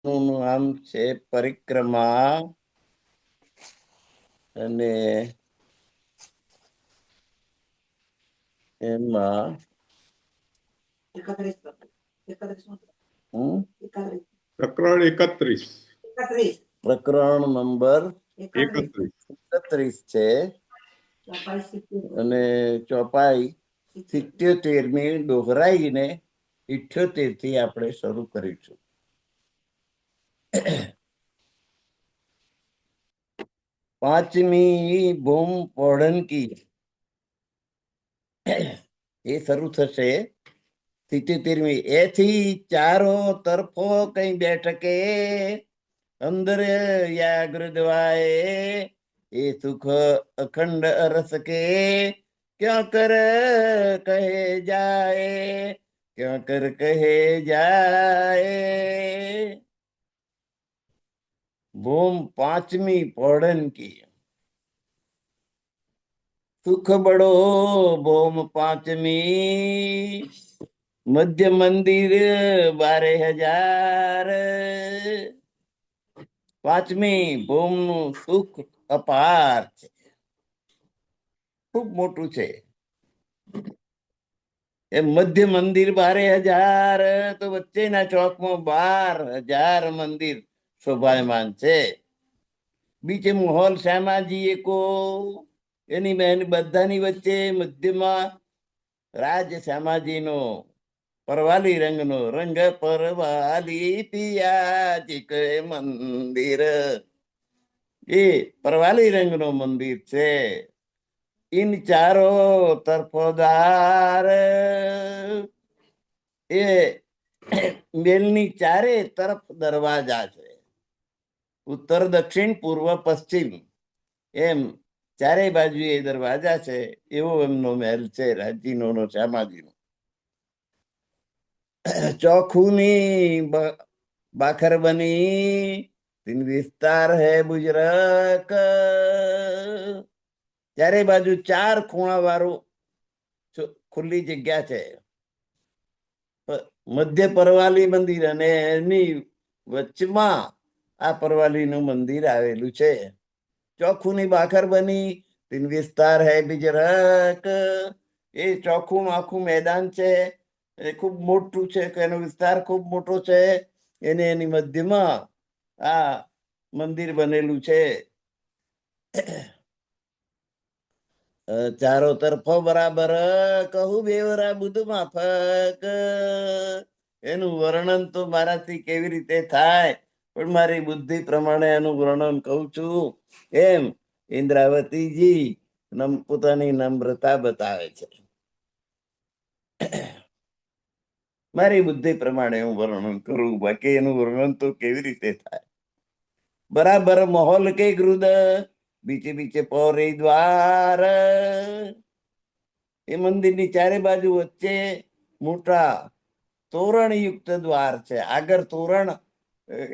નું નામ છે પરિક્રમા. અને એમાં પ્રકરણ 31. પ્રકરણ નંબર 31. છે અને ચોપાઈ 77મી દોહરાઈને 78 થી આપણે શરૂ કરીશું. પાંચમી બૂમ પોઢનકી એ શરૂ થશે 77મી. એથી ચારો તરફો કઈ બેઠકે અંદર વ્યાઘ્ર દવાએ એ સુખ અખંડ અરસ કે ક્યાં કર કહે જાય, ક્યાં કર કહે જાય. ભૂમ પાંચમી પૌડન की સુખ બડો ભૂમ પાંચમી, મધ્ય મંદિર 12,000. પાંચમી ભૂમ નું સુખ અપાર છે, ખૂબ મોટું છે. એ મધ્ય મંદિર 12,000 તો વચ્ચેના ચોકમાં 12,000 મંદિર શોભાયમાન છે. બીજે મોહોલ શ્યામાજી કો એની બહેન બધાની વચ્ચે મધ્યમાં રાજ શ્યામાજી નો પરવાલી રંગનો રંગ પરવાલી પિયાજી કે મંદિર, એ પરવાલી રંગનો મંદિર છે. ઇન ચારો તરફોદાર એ મેલની ચારે તરફ દરવાજા છે. ઉત્તર દક્ષિણ પૂર્વ પશ્ચિમ એમ ચારે બાજુ એ દરવાજા છે. એવો એમનો મહેલ છે રાજીનો નો શ્યામાજીનો. ચોખુની બાખર બની વિસ્તાર હે બુજરક, ચારે બાજુ ચાર ખૂણા વાળું ખુલ્લી જગ્યા છે. મધ્ય પરવાલી મંદિર અને એની વચમાં આ પરવાલીનું મંદિર આવેલું છે. ચોખુની બાખર બની વિસ્તાર હે બિજરક, એ ચોખ્ખું આખું મેદાન છે, એ ખૂબ મોટું છે, એનો વિસ્તાર ખૂબ મોટો છે. એને એની મધ્યમાં આ મંદિર બનેલું છે. ચારો તરફો બરાબર કહું બેવરા બુદ્ધ માફક. એનું વર્ણન તો મારાથી કેવી રીતે થાય, પણ મારી બુદ્ધિ પ્રમાણે એનું વર્ણન કહું છું. એમ ઇન્દ્રાવતીજી પોતાની નમ્રતા બતાવે છે. મારી બુદ્ધિ પ્રમાણે હું વર્ણન કરું, બાકી એનું વર્ણન તો કેવી રીતે થાય. બરાબર માહોલ કે ગૃદ બીચે બીચે પૌરી દ્વાર, એ મંદિરની ચારે બાજુ વચ્ચે મોટા તોરણ યુક્ત દ્વાર છે. આગળ તોરણ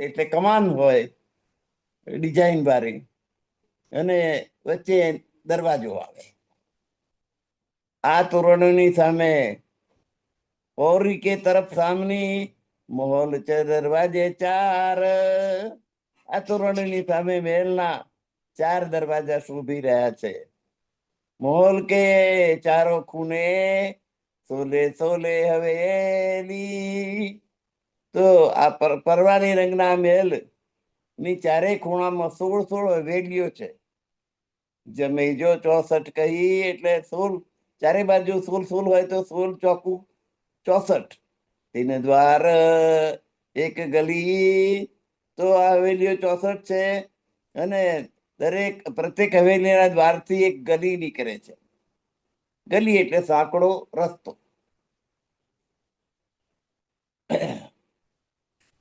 એટલે કમાન હોય ડિઝાઇન વાળી, અને વચ્ચે દરવાજો આવે. આ તોરણોની સામે પૌરી કે તરફ સામની મોહોલ છે દરવાજે ચાર. આ તોરણની સામે મહેલના 4 દરવાજા શોભી રહ્યા છે. મોહોલ કે ચારો ખૂને સોલે સોલે હવેલી, તો આ પરવાની રંગના મહેલ ની ચારે ખૂણામાં 16 હવેલીઓ છે. જમેજો 64 કહી એટલે 16, ચારે બાજુ 16 હોય તો 16 ચોકું 64. 3 દ્વાર એક ગલી, તો આ હવેલીઓ 64 છે. અને પ્રત્યેક હવેલીના દ્વારથી એક ગલી નીકળે છે. ગલી એટલે સાંકડો રસ્તો.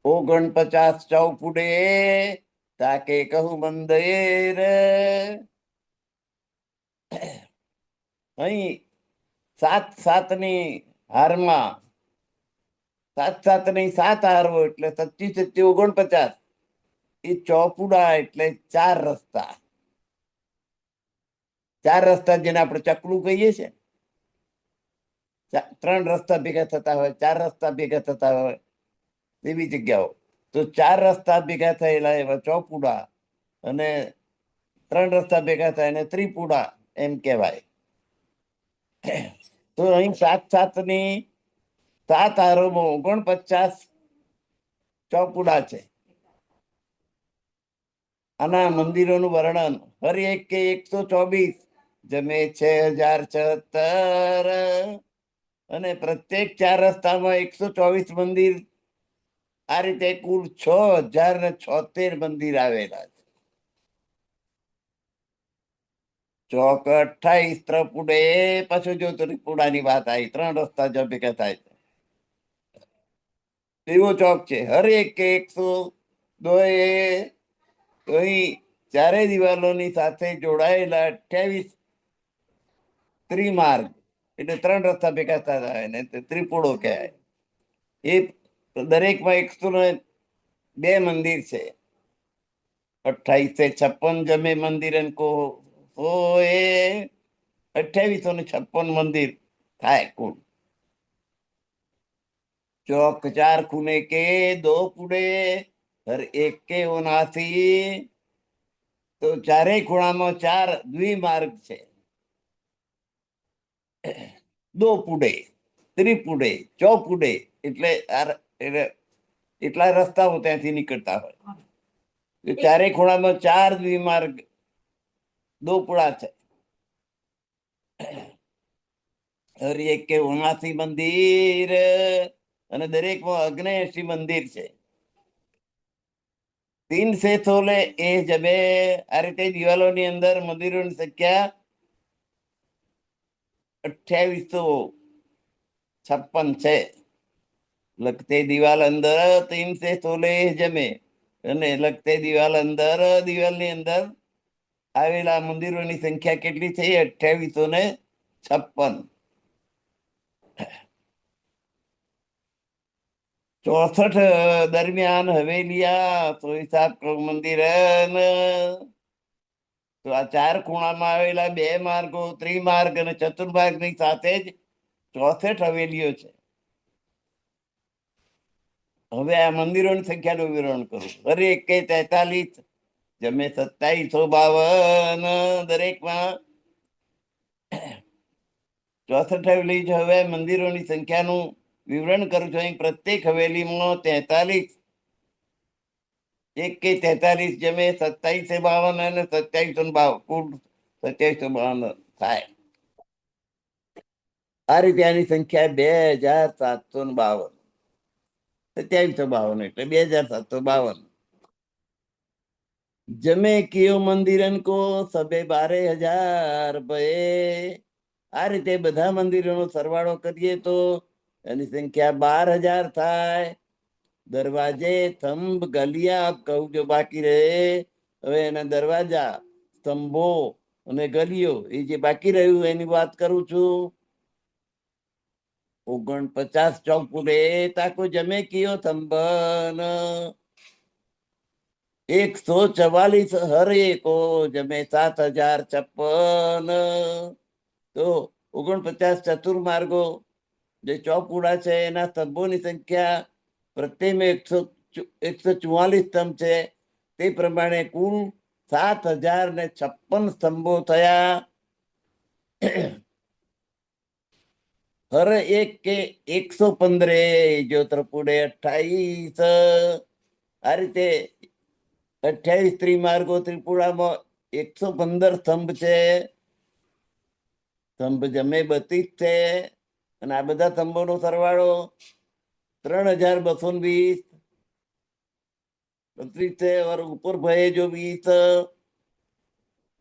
49 ચૌપુડે તાકે કહું મંદિર. અહીં 7-7ની હારમાં 7-7ની 7 હારો એટલે 25 49. એ ચોપુડા એટલે 4 રસ્તા. 4 રસ્તા જેને આપણે ચકલું કહીએ છીએ, 3 રસ્તા ભેગા થતા હોય, 4 રસ્તા ભેગા થતા હોય, એવી જગ્યાઓ. તો 4 રસ્તા ભેગા થયેલા એવા ચોપુડા અને 3 રસ્તા ભેગા થાય એને ત્રિપુડા એમ કહેવાય. તો અહીં 7 7 આરોમાં 49 ચોપુડા છે. આના મંદિરોનું વર્ણન હર એક કે 124 જમે 6076 અને પ્રત્યેક 4 રસ્તામાં 124 મંદિર. આ રીતે કુલ 6076 મંદિર આવેલા છે. ચોક 28 ત્રિપુડે પાછું જો ત્રિપુડાની વાત આવી 3 રસ્તા જો ભેગા થાય એવો ચોક છે. હર એક કે 102 અહીં ચારે દિવાલોની સાથે જોડાયેલા 28 ત્રિમાર્ગ એટલે 3 રસ્તા ભેગા થતા હોય ને ત્રિપુડો કહેવાય. એ દરેકમાં 102 મંદિર છે. 2856 જમે મંદિર કો એ 2856 મંદિર થાય કુલ. चौक 4 खूने के 2 पुड़े हर एक के 79 તો ચારેય ખૂણામાં 4 દ્વિમાર્ગ છે. 2 પુડે ત્રિપુડે ચોપુડે એટલે એટલા રસ્તાઓ ત્યાંથી નીકળતા હોય. ચારેય ખૂણામાં 4 દ્વિમાર્ગ 2 પુડા છે. હર એક કે 79 મંદિર અને દરેકમાં 79 મંદિર છે. 3 से થોલે એ જમે આ રીતે દિવાલોની અંદર મંદિરોની સંખ્યા 2856 છે. લગતે દિવાલ અંદર 3 से થોલે જમે અને લગતે દિવાલ અંદર દિવાલની અંદર આવેલા મંદિરોની સંખ્યા કેટલી છે? 2856. 64 દરમિયાન હવેલિયા તો હિસાબ મંદિર તો આ 4 ખૂણામાં આવેલા 2 માર્ગો ત્રિમાર્ગ અને ચતુર્માર્ગની સાથે જ 64 હવેલીઓ છે. હવે આ મંદિરોની સંખ્યાનું વિવરણ કરું. હર એક કે 43 જમે 2752 દરેકમાં 64 હવેલી છે. હવે મંદિરોની સંખ્યાનું વિવરણ કરું છું. અહીં પ્રત્યેક હવેલીમાં 43 1 કે 43 જમે 2752 અને 2752 કુલ 2752 થાય. આ રીતે આની સંખ્યા 2752 2752 એટલે 2752. જમે કિયો મંદિરન કો સબે 12000 ભય. આ રીતે બધા મંદિરોનો સરવાળો કરીએ તો એની સંખ્યા 12000 થાય. દરવાજે સ્તંભ ગલિયા કહું જો બાકી રહે. હવે એના દરવાજા સ્તંભો અને ગલીઓ એ જે બાકી રહ્યું એની વાત કરું છું. 49 ચોપુડે તાકો જમે કિયો સ્તંભન 144 હર એકો જમે 7056. તો 49 ચતુર્માર્ગો જે ચોપુડા છે એના સ્તંભોની સંખ્યા પ્રત્યેકમાં 144 સ્તંભ છે. તે પ્રમાણે કુલ 7056 સ્તંભો થયા. હર એક કે 115 જો ત્રિપુડે 28. આ રીતે 28 ત્રિમાર્ગો ત્રિપુડામાં 115 સ્તંભ છે. સ્તંભ જમે 32 છે અને આ બધા સ્તંભોનો સરવાળો 3220 32 છે. और ऊपर भये जो 20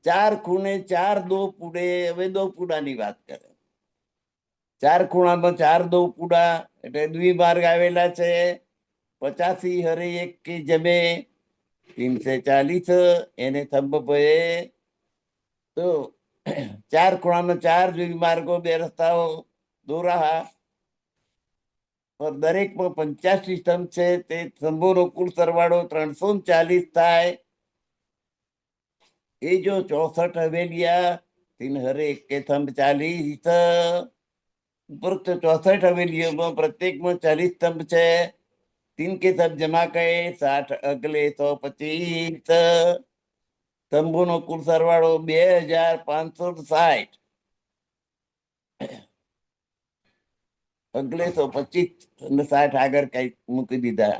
4 ખૂણે 4 2 પુડે. હવે 2 પુડાની વાત કરે. 4 ખૂણામાં 4 2 પુડા એટલે દ્વિમાર્ગ આવેલા છે. 85 હરે એક કે જમે 340 એને સ્તંભ ભયે. તો 4 ખૂણામાં 4 દ્વિમાર્ગો 2 રસ્તાઓ દોરા દરેકમાં 85 સ્તંભ છે. તે સ્તંભોનો કુલ સરવાળો 340 થાય. એ જો 64 હવેલિયા 3 હરે એક કે સ્તંભ 40 ઉપરોક્ત 64 હવેલીઓમાં પ્રત્યેકમાં 40 સ્તંભ છે. तीन के सब जमा करे 60 अगले 125 તંબુ નો કુલ સરવાળો 2560 અગલે 125 અને 60 આગળ કઈ મૂકી દીધા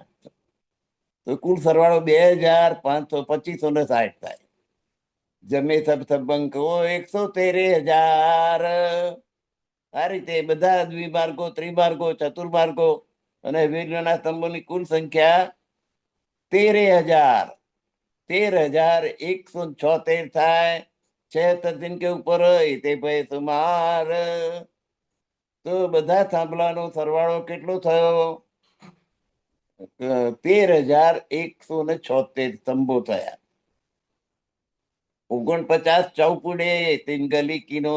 તો કુલ સરવાળો 2525 અને 60 થાય. જમે સબ સબંકો 113,000. આ રીતે બધા દ્વિમાર્ગો ત્રિમાર્ગો ચતુર્માર્ગો અને હવેલીના સ્તંભોની કુલ સંખ્યા 13,000. 13,176 થાય. 76 दिन के ऊपर તે ભાઈ સુમાર. તો બધા થાંભલાનો સરવાળો કેટલો થયો? 13,176 સ્તંભો થયા. 49 चौपुड़े 3 गली किनो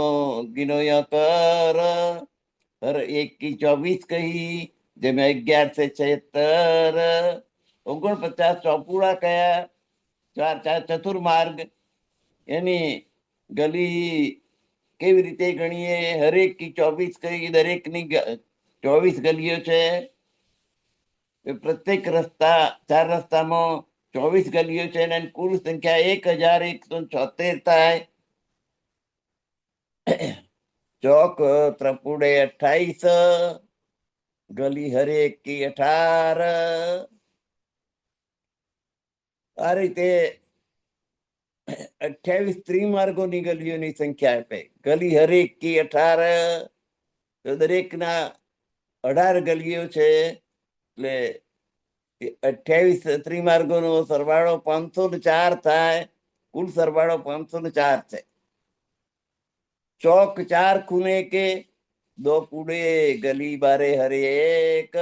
गिनो कर हर एक की 24 कही जमे 11 से 76. 49 चौपुड़ा कया 4 चतुर्मार्ग એની ગલી કેવી રીતે ગણીએ? હરેક કી 24 કઈ દરેકની 24 ગલીઓ છે. પ્રત્યેક રસ્તા 4 રસ્તામાં 24 ગલીઓ છે અને કુલ સંખ્યા 1,176 થાય. ચોક ત્રપુડે 28 ગલી હરેક કી 18. આ રીતે 28 ત્રિમાર્ગોની ગલીઓની સંખ્યા આપે. ગલી હરેક કી 18 તો દરેકના 18 ગલીઓ છે એટલે 28 ત્રિમાર્ગોનો સરવાળો 504 થાય. કુલ સરવાળો 504 છે. चौक 4 खूने के 2 कूड़े गली बारे हरेक.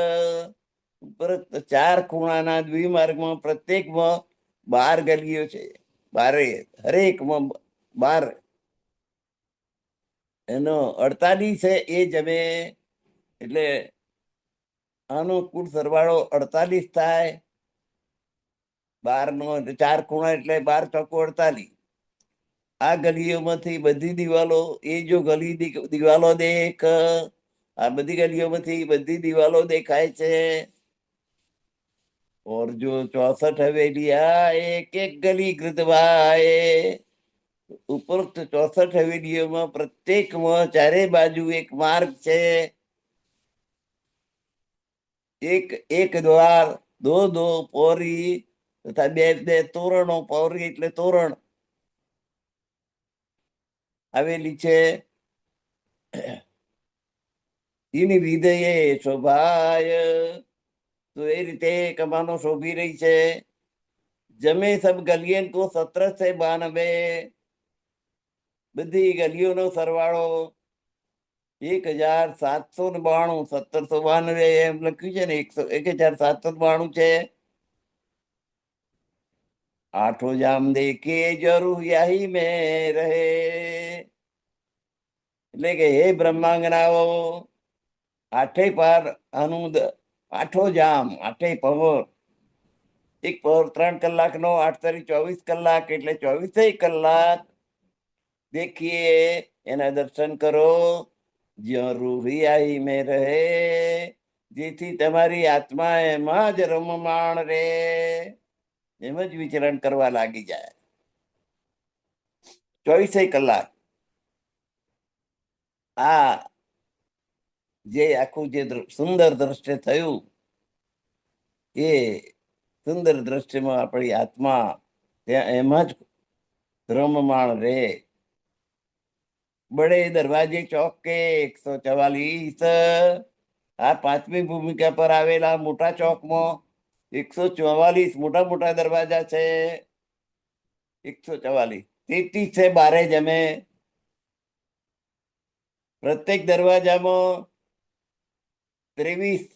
ઉપરોક્ત 4 ખૂણાના દ્વિમાર્ગમાં પ્રત્યેકમાં 12 ગલીઓ છે. બારે હરેકમાં 12 એનો 48 છે એ જમે એટલે આનો કુલ સરવાળો 48 થાય. 12 નો 4 ખૂણા એટલે 12 ચોકો 48. આ ગલીઓમાંથી બધી દિવાલો એ જો ગલી દિવાલો દેખ આ બધી ગલીઓમાંથી બધી દિવાલો દેખાય છે. और जो 64 हवेलियां एक एक गली कृतवाए. ઉપરોક્ત 64 હવેલીઓમાં પ્રત્યેકમાં ચારે બાજુ એક માર્ગ છે. એક એક દ્વાર દો દો પોરી તથા બે બે તોરણો. પોરી એટલે તોરણ આવેલી છે. એની વિધેયે શોભાય. તો એ રીતે કમાનો શોભી રહી છે. જમે સબ ગલિયન કો 17 से 92 બધી ગલીઓનો સરવાળો 1,792. 1792 એમ લખ્યું છે ને 1,792 છે. आठों जाम देखे जरूर यही में रहे. એટલે કે હે બ્રહ્માંગનાઓ આઠે પાર આનું 8 જામ 8 પહોર. એક પહોર 3 કલાકનો 8 તારી 24 કલાક એટલે 24 કલાક દેખીએ એના દર્શન કરો. જરૂરિયાહી મેં રહે જેથી તમારી આત્મા એમાં જ રમમાણ રે એમ જ વિચરણ કરવા લાગી જાય 24 કલાક. આ જે આખું જે સુંદર દ્રશ્ય થયું એ સુંદર દ્રશ્યમાં આપણી આત્મા ત્યાં એમાં જ રમમાણ રે. बड़े दरवाजे चौक के 144. આ 5મી ભૂમિકા પર આવેલા મોટા ચોકમાં 144 મોટા મોટા દરવાજા છે. 144 33 છે બારે જમે. પ્રત્યેક દરવાજામાં 23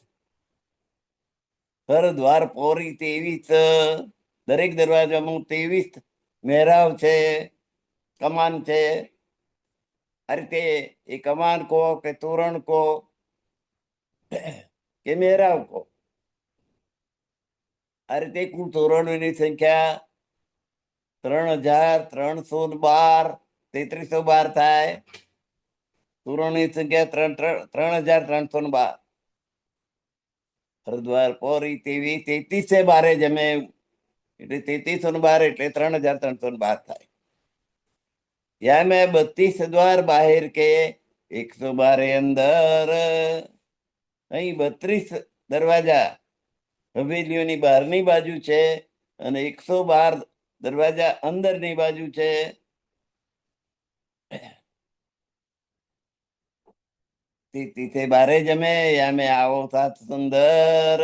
હર દ્વાર પોરી 23. દરેક દરવાજામાં 23 મહેરાવ છે કમાન છે. આ રીતે એ કમાન કહો કે તોરણ કહો કે મહેરાવ કહો આ રીતે કુલ તોરણોની સંખ્યા 3,312. 3,312 થાય. તોરણની સંખ્યા 3,312. હરદ્વાર પોરી તેવી 33 બારે જમે એટલે 3312 એટલે 3312 થાય. યા મેં 32 દ્વાર બાહેર કે 112 અંદર. અહીં 32 દરવાજા હવેલીઓની બહારની બાજુ છે અને 112 દરવાજા અંદરની બાજુ છે. તીથે બારે જમે યા મેં આવો સાત સુંદર.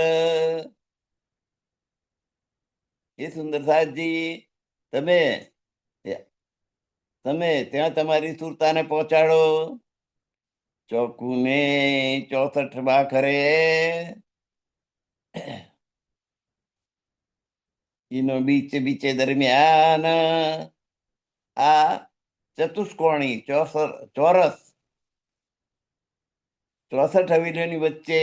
એ સુંદર સાહેબજી, તમે ત્યાં તમારી સુરતાને પહોંચાડો. ચોકુને 64 બાખરે એનો બીચે દરમિયાન આ ચતુષ્કોણી ચોરસ 64 હવેલીઓની વચ્ચે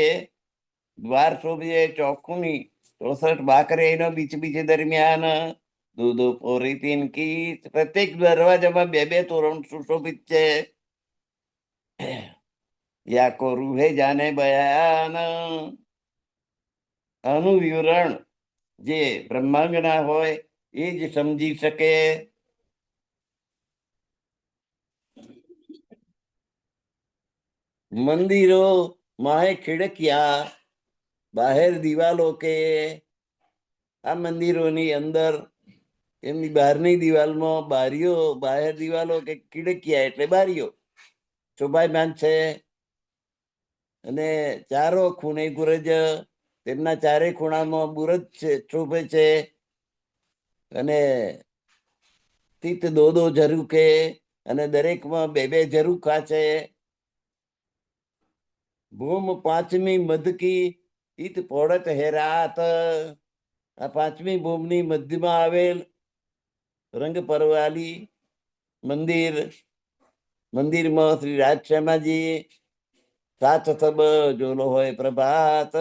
દ્વાર શોભીએ. ચોકુની 64 બાકરે એનો બીચે દરમિયાન દો પોરી તીન કી. પ્રત્યેક દરવાજામાં 2 તોરણ સુશોભિત છે. યા કો રૂહે જાને બયાન. આનું વિવરણ જે બ્રહ્માંગના હોય એ જ સમજી શકે. મંદિરો માહે ખિડકિયા બહાર દિવાલો કે. આ મંદિરોની અંદર એમની બહારની દિવાલમાં બારીઓ, બહાર દિવાલો કે ખિડકિયા એટલે બારીઓ શોભાયમાન છે. અને ચારો ખૂણે બુરજ, તેમના ચારે ખૂણામાં બુરજ છે, શોભે છે. અને તીત દો ઝરૂખે, અને દરેકમાં 2 ઝરૂખા છે. ભૂમ પાંચમી મધકી ઈત પોળત હેરાત. આ 5મી ભૂમની મધ્યમાં આવેલ રંગ પરવાલી મંદિરમાં શ્રી રાજશ્યામાજી સાત સબ જોલો હોય પ્રભાત.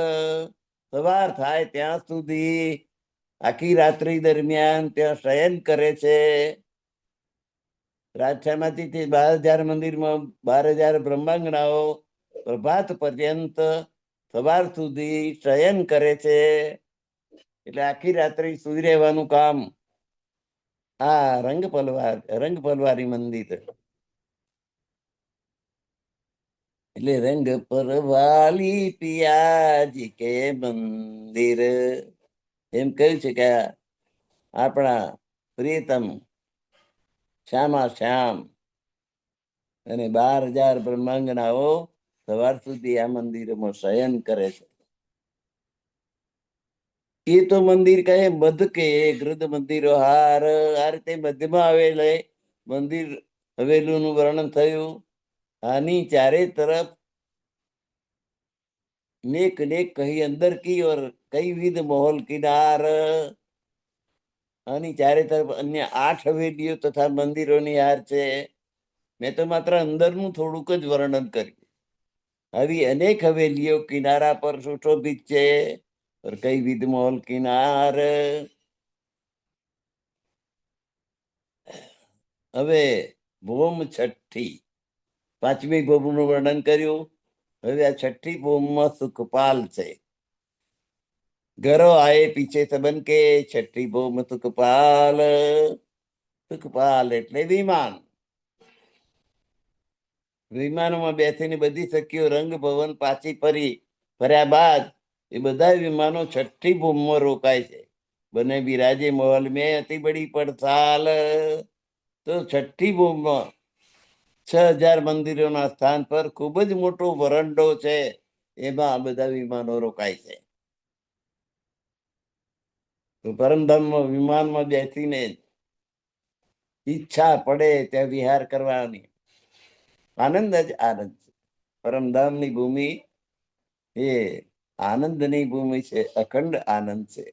સવાર થાય ત્યાં સુધી આખી રાત્રિ દરમિયાન ત્યાં શયન કરે છે. રાજશ્યામાજી 12,000 મંદિરમાં 12,000 બ્રહ્માંગનાઓ પ્રભાત પર્યંત સવાર સુધી શયન કરે છે. એટલે આખી રાત્રિ સુઈ રહેવાનું કામ આ રંગ પલવારી મંદિર. એટલે રંગ પરવાલી પિયાજી કે મંદિર એમ કહ્યું છે કે આપણા પ્રિયતમ શ્યામા શ્યામ અને 12,000 બ્રહ્માંગનાઓ સવાર સુધી આ મંદિરમાં શયન કરે છે. એ તો મંદિર કહે મધ કે ગૃદ મંદિરો હાર. આ રીતે મધ્યમાં આવેલ મંદિર હવેલીનું વર્ણન થયું. આની ચારે તરફ नेक कही अंदर की और कई विध मोहल किनार. આની ચારે તરફ અન્ય 8 હવેલીઓ તથા મંદિરોની હાર છે. મેં તો માત્ર અંદરનું થોડુંક જ વર્ણન કર્યું. આવી અનેક હવેલીઓ કિનારા પર સુશોભિત છે. और कई विध मोहल किनार. હવે ભૂમ છઠ્ઠી, 5મી ભૂમનું વર્ણન કર્યું. હવે આ છઠ્ઠી ભૂમમાં સુખપાલ છે. ઘરો આયે પીછે સબન કે છઠ્ઠી ભૂમ સુખપાલ. સુખપાલ એટલે વિમાન. વિમાનોમાં બેસીને બધી સખીઓ રંગ ભવન પાછી ફર્યા બાદ એ બધા વિમાનો છઠ્ઠી ભૂમમાં રોકાય છે. બને બિરાજે મહોલ મેં અતિ બડી પડસાલ. તો છઠ્ઠી ભૂમમાં 6,000 મંદિરોના સ્થાન પર ખૂબ જ મોટો વરંડો છે. એમાં આ બધા વિમાનો રોકાય છે. તો પરમધામમાં વિમાનમાં બેસીને ઈચ્છા પડે ત્યાં વિહાર કરવાની આનંદ જ આનંદ છે. પરમધામની ભૂમિ એ આનંદની ભૂમિ છે, અખંડ આનંદ છે.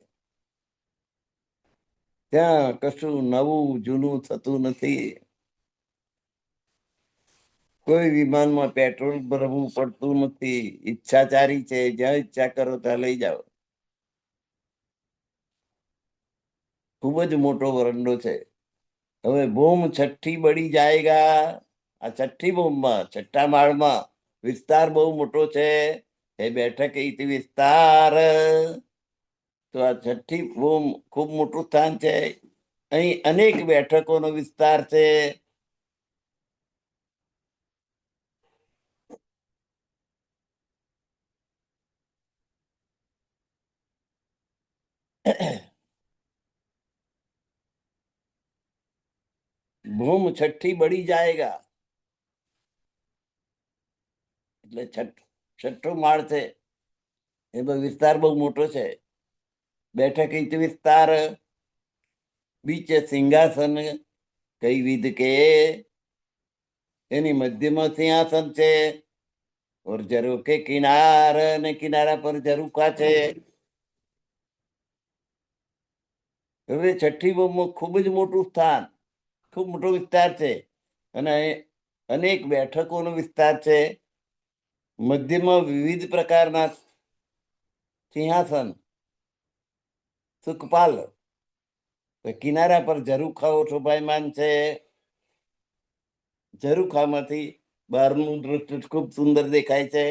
ત્યાં કશું નવું જૂનું થતું નથી. કોઈ વિમાનમાં પેટ્રોલ ભરવું પડતું નથી. ઈચ્છાચારી છે, જ્યાં ઈચ્છા કરો ત્યાં લઈ જાઓ. ખૂબ જ મોટો વરંડો છે. હવે ભૂમ છઠ્ઠી બળી જાયગા. આ છઠ્ઠી ભૂમમાં છઠ્ઠા માળમાં વિસ્તાર બહુ મોટો છે. એ બેઠક ઇતિ વિસ્તાર. તો આ છઠ્ઠી બહુ ખૂબ મોટું સ્થાન છે. અહીં અનેક બેઠકોનો વિસ્તાર છે. ભૂમ છઠ્ઠી બળી જાયગા, એટલે છઠ્ઠો માળ છે. એનો વિસ્તાર બહુ મોટો છે. બેઠક ઇતિ વિસ્તાર. બીચ સિંહાસન કઈ વિધ કે, એની મધ્યમાં સિંહાસન છે. ઓર જરૂ કે કિનાર, ને કિનારા પર ઝરૂખા છે. હવે છઠ્ઠી બહુમાં ખૂબ જ મોટું સ્થાન, ખૂબ મોટો વિસ્તાર છે. અને અનેક બેઠકોનો વિસ્તાર છે. મધ્યમાં વિવિધ પ્રકારના સિંહાસન, સુખપાલ. કિનારા પર ઝરૂખાઓ શોભાયમાન છે. ઝરૂખામાંથી બહારનું દૃશ્ય ખૂબ સુંદર દેખાય છે.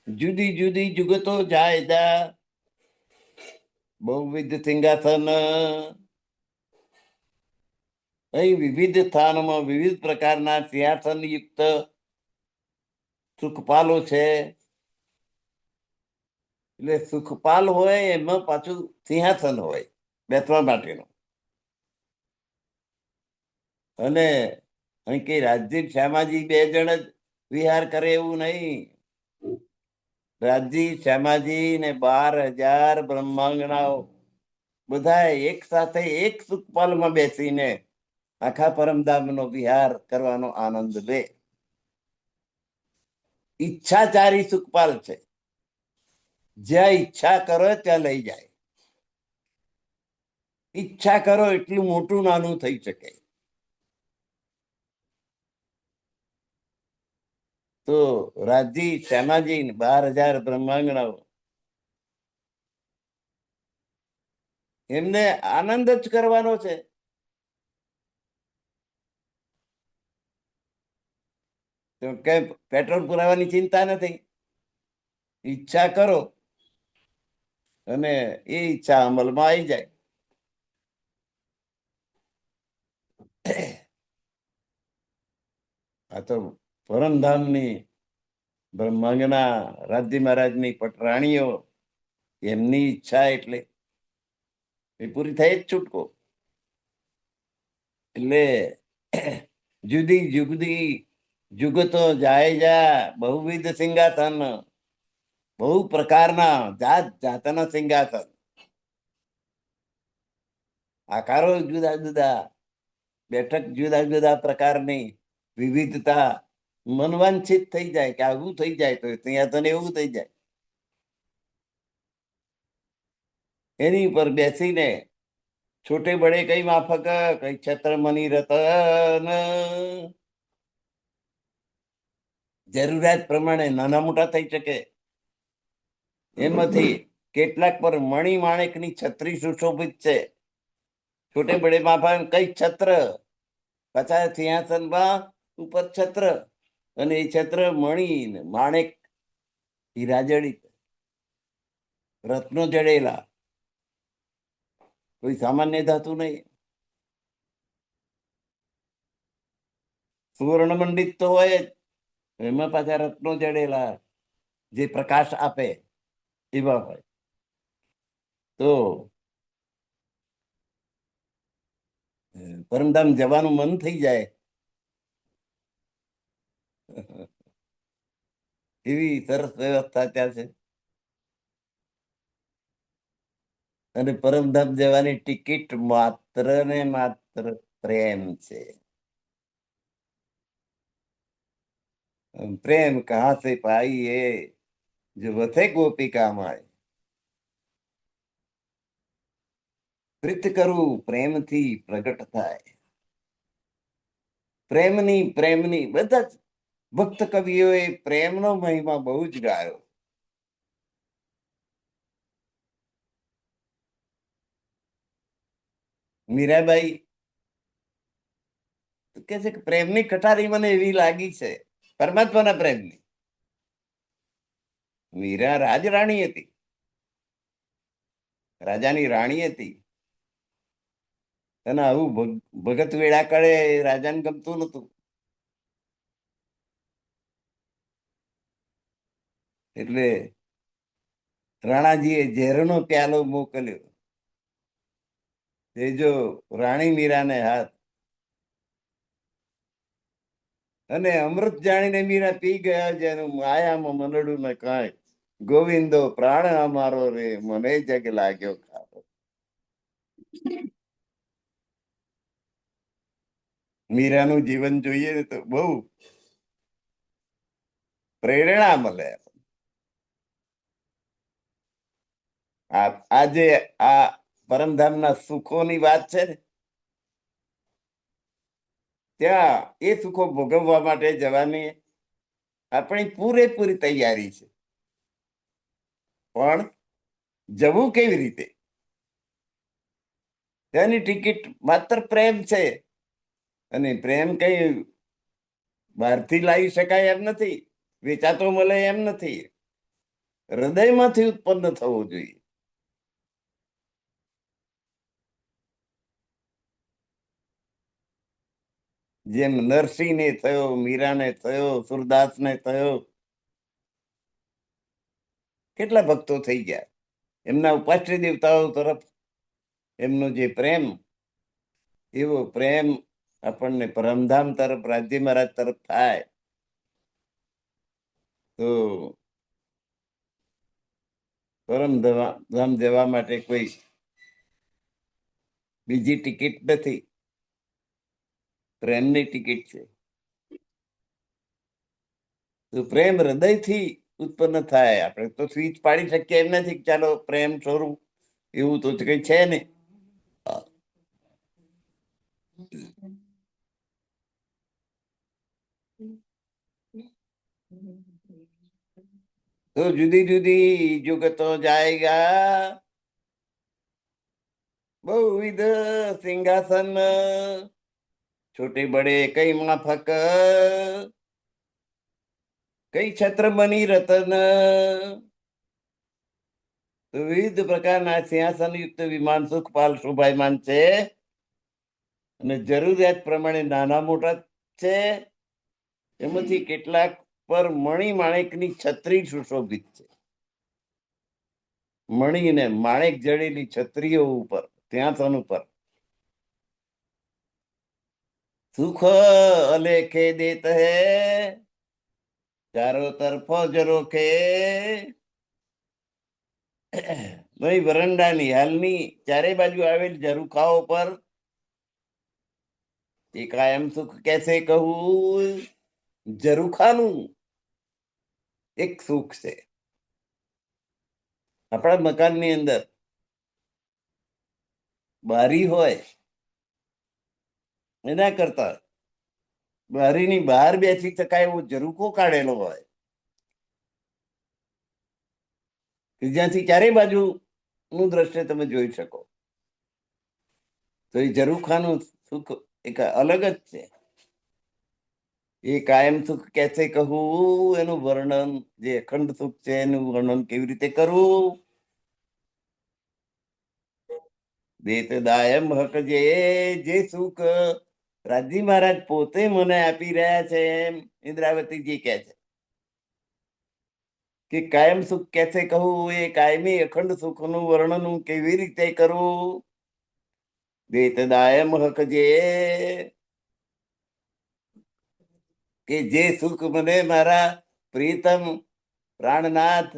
જુદી જુદી જુગતો જાયદા, બહુવિધ સિંહાસન. અહીં વિવિધ સ્થાનોમાં વિવિધ પ્રકારના સિંહાસન યુક્ત સુખપાલો છે. એટલે સુખપાલ હોય એમાં પાછું સિંહાસન હોય બેસવા માટેનું. અને અહીં કઈ રાજદીપ શ્યામાજી બે જણ જ વિહાર કરે એવું નહીં. રાજજી શ્યામાજી ને 12,000 બ્રહ્માંગનાઓ બધા એક સાથે એક સુખપાલમાં બેસીને આખા પરમધામનો વિહાર કરવાનો આનંદ લે. ઈચ્છાચારી સુખપાલ છે. જ્યાં ઈચ્છા કરો ત્યાં લઈ જાય. ઈચ્છા કરો એટલું મોટું નાનું થઈ શકે. તો રાજજી શ્યામાજી 12,000 બ્રહ્માંગનાઓ એમને આનંદ જ કરવાનો છે. તો કે પેટ્રોલ પુરાવાની ચિંતા નથી. ઈચ્છા કરો અને એ ઈચ્છા અમલમાં આવી જાય. આ તો પરમધામની બ્રહ્માંગના રાજ્ય મહારાજની પટરાણીઓ, એમની ઈચ્છા એટલે એ પૂરી થઈ જ છૂટકો. એટલે જુદી જુદી જુગતો જાય જા, બહુવિધ સિંહાસન, બહુ પ્રકારના જાત જાતના સિંહાસન, આકારો જુદા જુદા, બેઠક જુદા જુદા પ્રકારની, વિવિધતા મનવાંછિત થઈ જાય કે આવું થઈ જાય તો સિંહાસન એવું થઈ જાય. એની ઉપર બેસીને છોટે બડે કઈ માફક, કઈ છત્રમણી રતન, જરૂરિયાત પ્રમાણે નાના મોટા થઈ શકે. એમાંથી કેટલાક પર મણિ માણેકની છત્રી સુશોભિત છે. છોટે બડે માફક કઈ છત્ર, પાછા સિંહાસનમાં ઉપર છત્ર, અને એ છત્ર મણિ માણેક હીરા જડિત, રત્નો જડેલા, કોઈ સામાન્ય ધાતુ નહીં. સુવર્ણ મંડિત તો હોય જ, એમાં પાછા રત્નો જડેલા જે પ્રકાશ આપે એવા હોય. તો પરમધામ જવાનું મન થઈ જાય એવી સરસ વ્યવસ્થા ત્યાં છે. અને પરમધામ જવાની ટિકિટ માત્ર ને માત્ર પ્રેમ છે. પ્રેમ કહા સે પાઈએ જો વસે ગોપિકા માય. પ્રીત કરવું પ્રેમથી પ્રગટ થાય. પ્રેમની બધા જ ભક્ત કવિઓએ પ્રેમનો મહિમા બહુ જ ગાયો. મીરાબાઈ કે છે કે પ્રેમની કટારી મને એવી લાગી છે, પરમાત્માના પ્રેમની. મીરા રાજરાણી હતી, રાજાની રાણી હતી, અને આવું ભગત વેળા કરે રાજાને ગમતું નતું. એટલે રાણાજીએ ઝેરનો પ્યાલો મોકલ્યો, દેજો રાણી મીરાને હાથ. અને અમૃત જાણીને મીરા પી ગયા, જેનું માયામાં મનડું ને કાંઈ. ગોવિંદો પ્રાણ અમારો રે, મને જગ લાગ્યો ખારો. મીરાનું જીવન જોઈએ ને તો બહુ પ્રેરણા મળે. આજે આ પરમધામના સુખોની વાત છે ને, ત્યાં એ સુખો ભોગવવા માટે જવાની આપણી પૂરેપૂરી તૈયારી છે. પણ જવું કેવી રીતે? તેની ટિકિટ માત્ર પ્રેમ છે, અને પ્રેમ કઈ બહારથી લાવી શકાય એમ નથી, વેચાતો મળે એમ નથી, હૃદયમાંથી ઉત્પન્ન થવો જોઈએ. જેમ નરસિંહને થયો, મીરાને થયો, સુરદાસને થયો, કેટલા ભક્તો થઈ ગયા. એમના ઉપાસ્ય દેવતાઓ તરફ એમનો જે પ્રેમ, એવો પ્રેમ આપણને પરમધામ તરફ, રાજ્ય મહારાજ તરફ થાય તો પરમધામ જવા માટે કોઈ બીજી ટિકિટ નથી, પ્રેમની ટિકિટ છે. તો પ્રેમ હૃદયથી ઉત્પન્ન થાય. આપણે તો સ્વિચ પાડી શકીએ એમ નથી, ચાલો પ્રેમ છોડું, એવું તો કઈ છે ને. તો જુદી જુદી જુગતો જાયગા, બહુવિધ સિંહાસન, છોટે બડે કઈ માફક, કઈ છત્ર બની રતન. વિવિધ પ્રકારના સિંહાસન યુક્ત વિમાન સુખપાલ શોભાયમાન છે, અને જરૂરિયાત પ્રમાણે નાના મોટા છે. એમાંથી કેટલાક પર મણિ માણેકની છત્રી સુશોભિત છે. મણિ ને માણેક જડેલી છત્રીઓ ઉપર, સિંહાસન ઉપર. સુખ અલેખે દેત હૈ, ચારો તરફો જરોખે. વરંડાની હાલની ચારે બાજુ આવેલ ઝરૂખાઓ પર એ કાયમ સુખ કેસે કહું, ઝરૂખાનું એક સુખ છે. આપણા મકાનની અંદર બારી હોય, એના કરતા બારીની બહાર બેસી શકાય એવો ઝરૂખો કાઢેલો હોય, જ્યાંથી ચારે બાજુ નું દ્રશ્ય તમે જોઈ શકો. તો એ ઝરૂખાનું સુખ એક અલગ જ છે. એ કાયમ સુખ કેસે કહું, એનું વર્ણન, જે અખંડ સુખ છે એનું વર્ણન કેવી રીતે કરવું? દેત દાયમ હક જે સુખ રાજી મહારાજ પોતે મને આપી રહ્યા છે, એમ ઇન્દ્રાવતીજી કહે છે કે કાયમ સુખ કેસે કહું, એ કાયમી અખંડ સુખનું વર્ણન હું કેવી રીતે કરું? દેત દાયમ હક કે જે સુખ મને મારા પ્રીતમ પ્રાણનાથ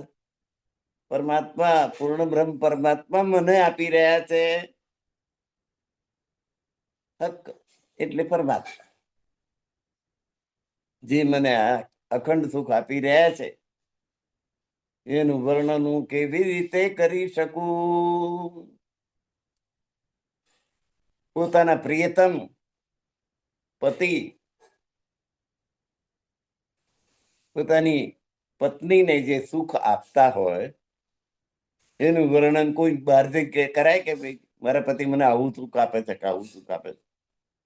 પરમાત્મા, પૂર્ણ બ્રહ્મ પરમાત્મા મને આપી રહ્યા છે. હક એટલે પરમાત્મા, જે મને આ અખંડ સુખ આપી રહ્યા છે, એનું વર્ણન હું કેવી રીતે કરી શકું? પોતાના પ્રિયતમ પતિ, પોતાની પત્નીને જે સુખ આપતા હોય, એનું વર્ણન કોઈ બહારથી કરાય કે ભાઈ મારા પતિ મને આવું સુખ આપે છે કે આવું સુખ આપે છે?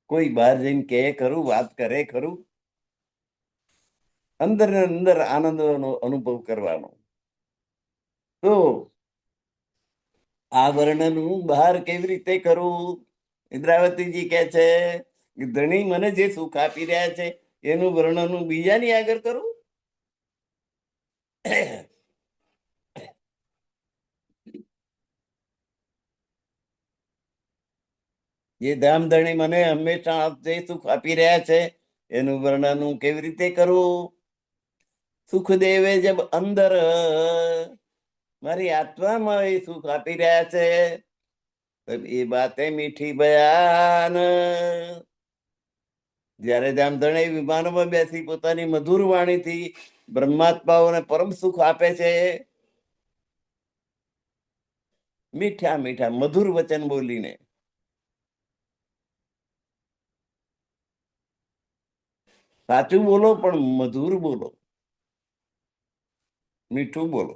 કોઈ બહાર જઈને કહે ખરું, વાત કરે ખરું? અંદર ને અંદર આનંદનો અનુભવ કરવાનો. તો આ વર્ણનનું બહાર કેવી રીતે કરવું? ઇન્દ્રાવતીજી કહે છે કે ધણી મને જે સુખ આપી રહ્યા છે એનું વર્ણન બીજાની આગળ કરું? જે ધામધણી મને હંમેશા જે સુખ આપી રહ્યા છે એનું વર્ણન કેવી રીતે કરવું? સુખદેવે જબ અંદર મારી આત્મામાં એ સુખ આપી રહ્યા છે એ બાતે મીઠી બયાન. જયારે ધામધણી વિમાનમાં બેસી પોતાની મધુર વાણીથી બ્રહ્માત્માઓને પરમ સુખ આપે છે, મીઠા મીઠા મધુર વચન બોલીને. સાચું બોલો પણ મધુર બોલો, મીઠું બોલો.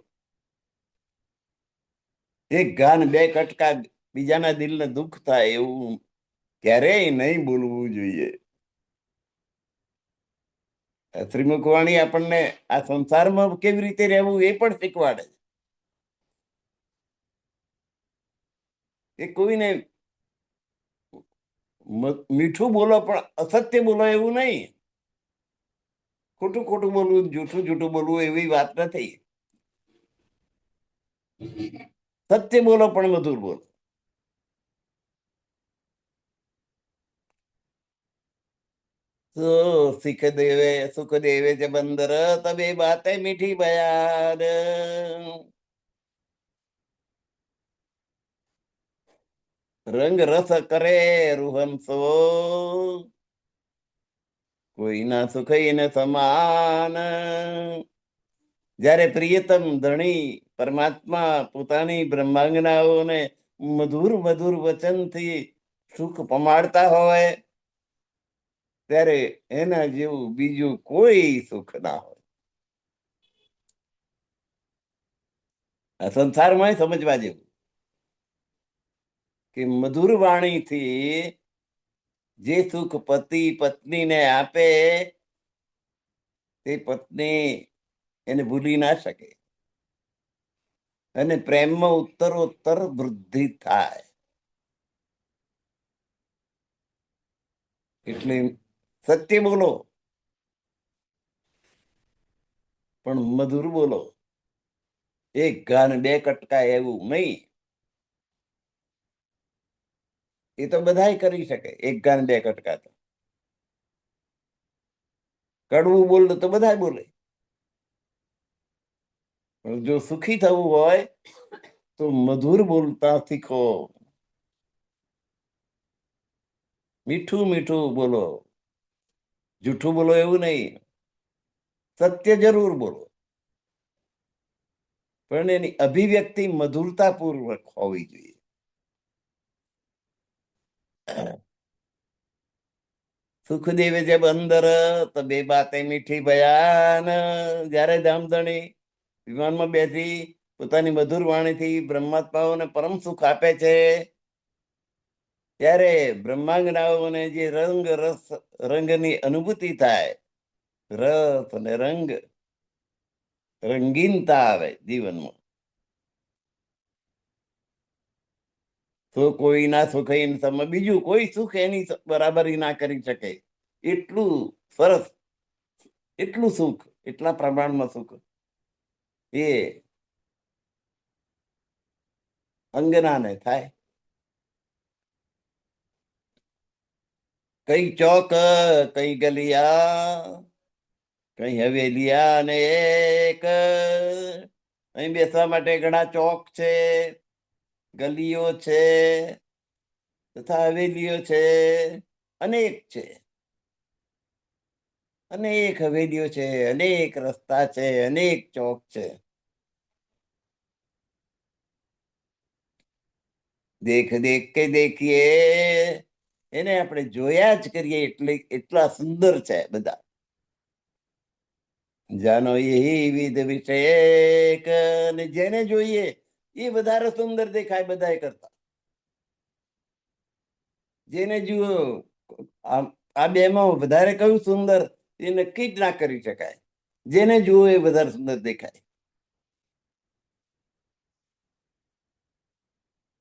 એક ગાન બે કટકા બીજાના દિલને દુઃખ થાય એવું ક્યારેય નહીં બોલવું જોઈએ. શ્રીમુખવાણી આપણને આ સંસારમાં કેવી રીતે રહેવું એ પણ શીખવાડે કે કોઈને મીઠું બોલો પણ અસત્ય બોલો એવું નહીં. ખોટું ખોટું બોલવું, જૂઠું જૂઠું બોલવું એવી વાત નથી. સત્ય બોલો પણ મધુર બોલો. તો સુખદેવે જબ અંદર તબે બાતે મીઠી બયાન. રંગ રસ કરે રૂહંસો, કોઈના સુખ એને સમાન. જ્યારે પ્રિયતમ ધણી પરમાત્મા પોતાની બ્રહ્માંગનાઓને મધુર મધુર વચનથી સુખ પમાડતા હોય ત્યારે એના જેવું બીજું કોઈ સુખ ના હોય. આ સંસારમાં સમજવા જેવું કે મધુર વાણીથી જે સુખ પતિ પત્નીને આપે તે પત્ની એને ભૂલી ના શકે અને પ્રેમમાં ઉત્તરોત્તર વૃદ્ધિ થાય. એટલે સત્ય બોલો પણ મધુર બોલો. એક ગાન બે કટકા એવું નહીં. એ તો બધાય કરી શકે, એક ગાન બે કટકા. તો કડવું બોલ તો બધા બોલે. જો સુખી થવું હોય તો મધુર બોલતા શીખો. મીઠું મીઠું બોલો, જૂઠું બોલો એવું નહીં. સત્ય જરૂર બોલો પણ એની અભિવ્યક્તિ મધુરતાપૂર્વક હોવી જોઈએ. સુખદેવે જબ અંદર તો બે બાતે મીઠી બયાન. જ્યારે ધામધણી વિમાનમાં બેસી પોતાની મધુર વાણીથી બ્રહ્માત્માઓને પરમ સુખ આપે છે ત્યારે બ્રહ્માંગનાઓને જે રંગ રસ રંગની અનુભૂતિ થાય, રસ અને રંગ રંગીનતા આવે જીવનમાં. તો કોઈના સુખ તમે બીજું કોઈ સુખ એની બરાબરી ના કરી શકે. એટલું સરસ, એટલું સુખ, એટલા પ્રમાણમાં સુખ એ અંગનાને થાય. કઈ ચોક, કઈ ગલિયા, કઈ હવેલિયા અને એક. અહીં બેસવા માટે ઘણા ચોક છે, ગલીઓ છે તથા હવેલીઓ છે, અનેક છે. અનેક હવેલીઓ છે, અનેક રસ્તા છે, અનેક ચોક છે. દેખ દેખ કે દેખીએ, એને આપણે જોયા જ કરીએ એટલે એટલા સુંદર છે બધા. જાનો એ વિધ વિષેક, ને જેને જોઈએ એ વધારે સુંદર દેખાય બધા કરતા. જેને જુઓ આ બેમાં વધારે કયું સુંદર એ નક્કી જ ના કરી શકાય. જેને જુઓ એ વધારે સુંદર દેખાય.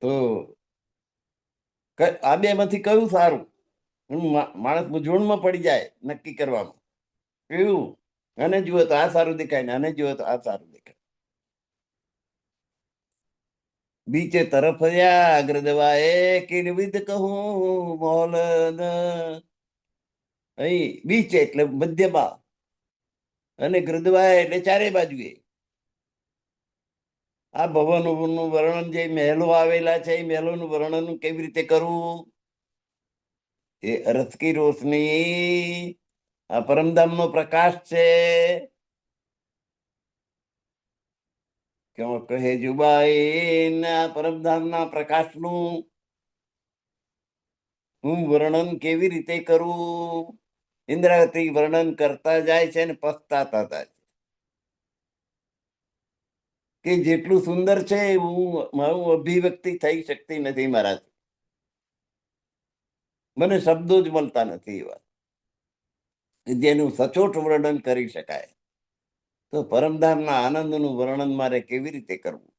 તો આ બે માંથી કયું સારું? માણસ મૂંઝવણમાં પડી જાય નક્કી કરવામાં. કયું આને જુઓ તો આ સારું દેખાય ને આને જુઓ તો આ સારું દેખાય. બીચે તરફ અગ્ર દવાએ કિરવિદ કહું મોલ અહીં બીચ એટલે મધ્યમાં અને ગૃદવાય એટલે ચારે બાજુએ. આ ભવનનું વર્ણન, જે મહેલો આવેલા છે એ મહેલોનું વર્ણન કેવી રીતે કરવું? એ અરસ કી રોશની, આ પરમધામનો પ્રકાશ છે. ક્यों કહે જુબાઈ, પરમધામના પ્રકાશનું હું વર્ણન કેવી રીતે કરું? ઇન્દ્રાવતી વર્ણન કરતા જાય છે ને પસ્તાતા જાય છે કે જેટલું સુંદર છે મારું અભિવ્યક્તિ થઈ શકતી નથી મારાથી. મને શબ્દો જ મળતા નથી એવા જેનું સચોટ વર્ણન કરી શકાય. તો પરમધામના આનંદનું વર્ણન મારે કેવી રીતે કરવું?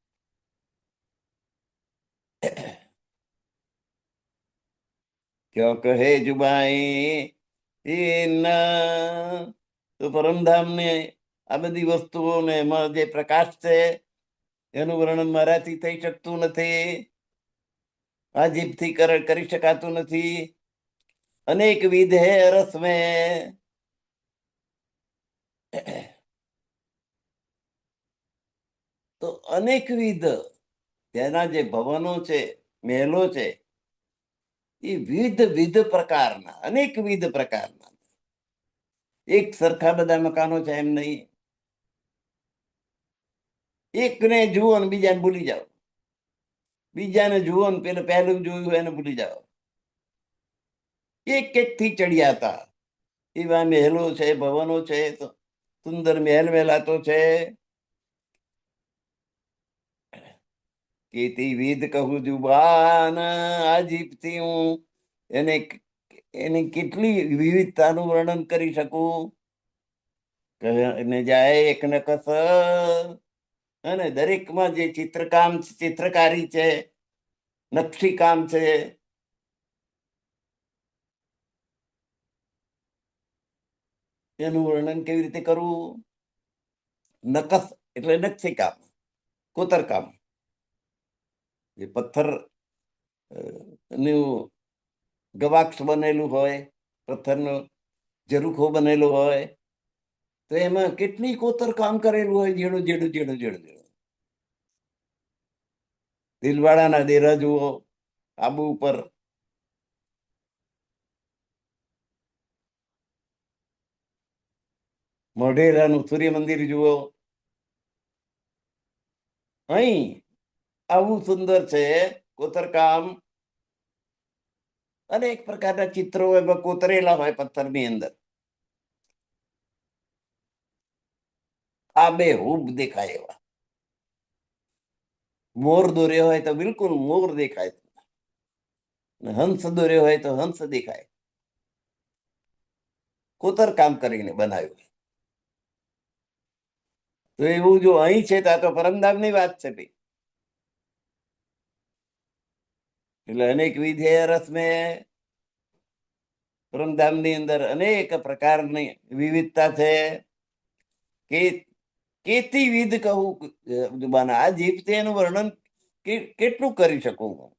ક્યાં કહે જુબાઈ તો પરમધામને આ બધી વસ્તુઓને એમાં જે પ્રકાશ છે એનું વર્ણન મારાથી થઈ શકતું નથી. આ જીભથી કરી શકાતું નથી. અનેક વિધ હે રસ મેં, તો અનેકવિધ તેના જે ભવનો છે, મહેલો છે, એ વિધ પ્રકારના, અનેકવિધ પ્રકારના. એક સરખા બધા મકાનો છે એમ નહીં. એકને જુઓ ને બીજાને ભૂલી જાઓ, બીજાને જુઓ ને પહેલું જોયું હોય એને ભૂલી જાઓ. એક થી ચડિયા હતા એવા મહેલો છે, ભવનો છે, સુંદર મહેલ મહેલાતો છે. કેતી વિધ કહું જુબાન, આ જીભથી હું એની કેટલી વિવિધતાનું વર્ણન કરી શકું? જાય એક નકસ, અને દરેકમાં જે ચિત્રકામ, ચિત્રકારી છે, નકશીકામ છે, એનું વર્ણન કેવી રીતે કરવું? નકસ એટલે નકશીકામ, કોતરકામ. જે પથ્થર નું ગવાક્ષ બનેલું હોય, પથ્થરનો ઝરૂખો બનેલો હોય, તો એમાં કેટલી કોતર કામ કરેલું હોય, ઝીણું ઝીણું ઝીણું ઝીણું. દિલવાડાના દેરા જુઓ આબુ ઉપર, મોઢેરાનું સૂર્ય મંદિર જુઓ. અહીં આવું સુંદર છે કોતરકામ. અનેક પ્રકારના ચિત્રો એમાં કોતરેલા હોય પથ્થરની અંદર. આ બે હુબ દેખાય એવા. મોર દોર્યો હોય તો બિલકુલ મોર દેખાય, હંસ દોર્યો હોય તો હંસ દેખાય. કોતરકામ કરીને બનાવ્યું. તો એવું જો અહીં છે તો પરમધામની વાત છે ભાઈ. એટલે અનેક વિધે રસ મેં, પરમધામની અંદર અનેક પ્રકારની વિવિધતા છે. કે કેતી વિધ કહું જુબાન, આ જીભથી એનું વર્ણન કેટલું કરી શકું હું?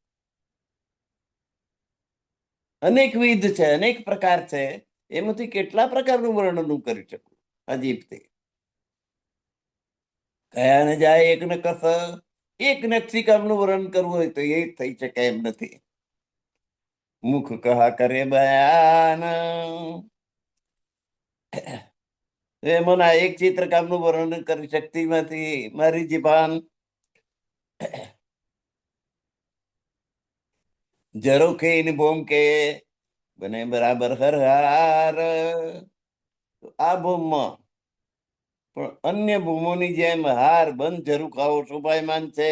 અનેક વિધ છે, અનેક પ્રકાર છે, એમાંથી કેટલા પ્રકારનું વર્ણન હું કરી શકું આ જીભથી? કયા ને જાય એક ને કસ, એક નકશીકામનું વર્ણન કરવું હોય તો એ થઈ શકે એમ નથી. મુખ કહા કરે બયાન, એમાં એક ચિત્રકામનું વર્ણન કરી શકતી નથી મારી જીભાન. જરો કે ભૂમ કે બને બરાબર હર હાર. આ ભૂમમાં પણ અન્ય ભૂમોની જેમ હાર બંધ ઝરૂખાઓ શોભાયમાન છે.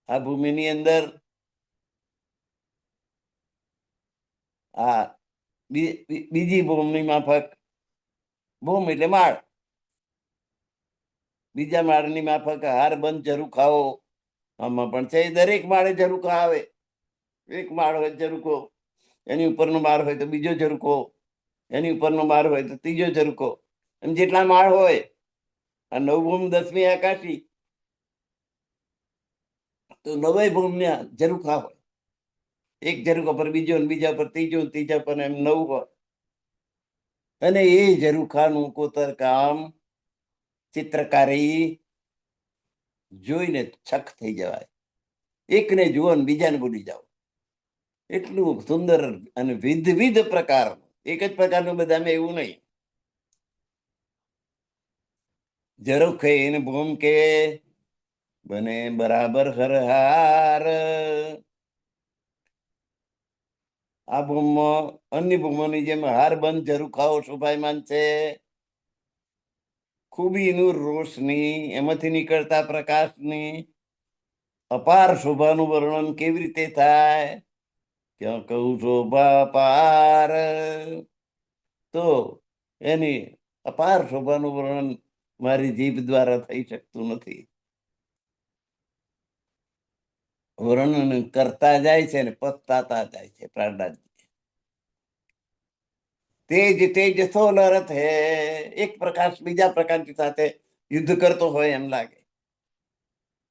આ ભૂમિની અંદર આ બીજી ભૂમની માફક, ભૂમ એટલે માળ, બીજા માળની માફક હાર બંધ ઝરૂખાઓ આમાં પણ છે. દરેક માળે ઝરૂખા આવે. એક માળ હોય ઝરૂખો, એની ઉપરનો માળ હોય તો બીજો ઝરૂખો, એની ઉપરનો માળ હોય તો ત્રીજો ઝરૂખો, એમ જેટલા માળ હોય. આ નવભૂમ 10મી આકાશી તો નવે ભૂમના ઝરૂખા હોય. એક ઝરૂખા પર બીજો, બીજા પર ત્રીજો, ત્રીજા પર એમ 9 હોય. અને એ ઝરૂખાનું કોતર કામ, ચિત્રકારી જોઈને છક થઈ જવાય. એકને જુઓ ને બીજાને ભૂલી જાઓ. એટલું સુંદર અને વિવિધ પ્રકારનું, એક જ પ્રકારનું બધામાં એવું નહીં. ઝરૂખે એને ભૂમ કે બને બરાબર હરહાર. આ ભૂમમાં અન્ય ભૂમોની જેમ હાર બંધ ઝરૂખાઓ શોભાયમાન છે. ખૂબીનું રોશની, એમાંથી નીકળતા પ્રકાશની અપાર શોભાનું વર્ણન કેવી રીતે થાય? ક્યાં કહું શોભા પાર, તો એની અપાર શોભાનું વર્ણન મારી જીભ દ્વારા થઈ શકતું નથી. વર્ણન કરતા જાય છે ને પસ્તાતા જાય છે પ્રહલાદજી. તેજ તેજ સોલરથ હે. એક પ્રકાશ બીજા પ્રકાશની સાથે યુદ્ધ કરતો હોય એમ લાગે.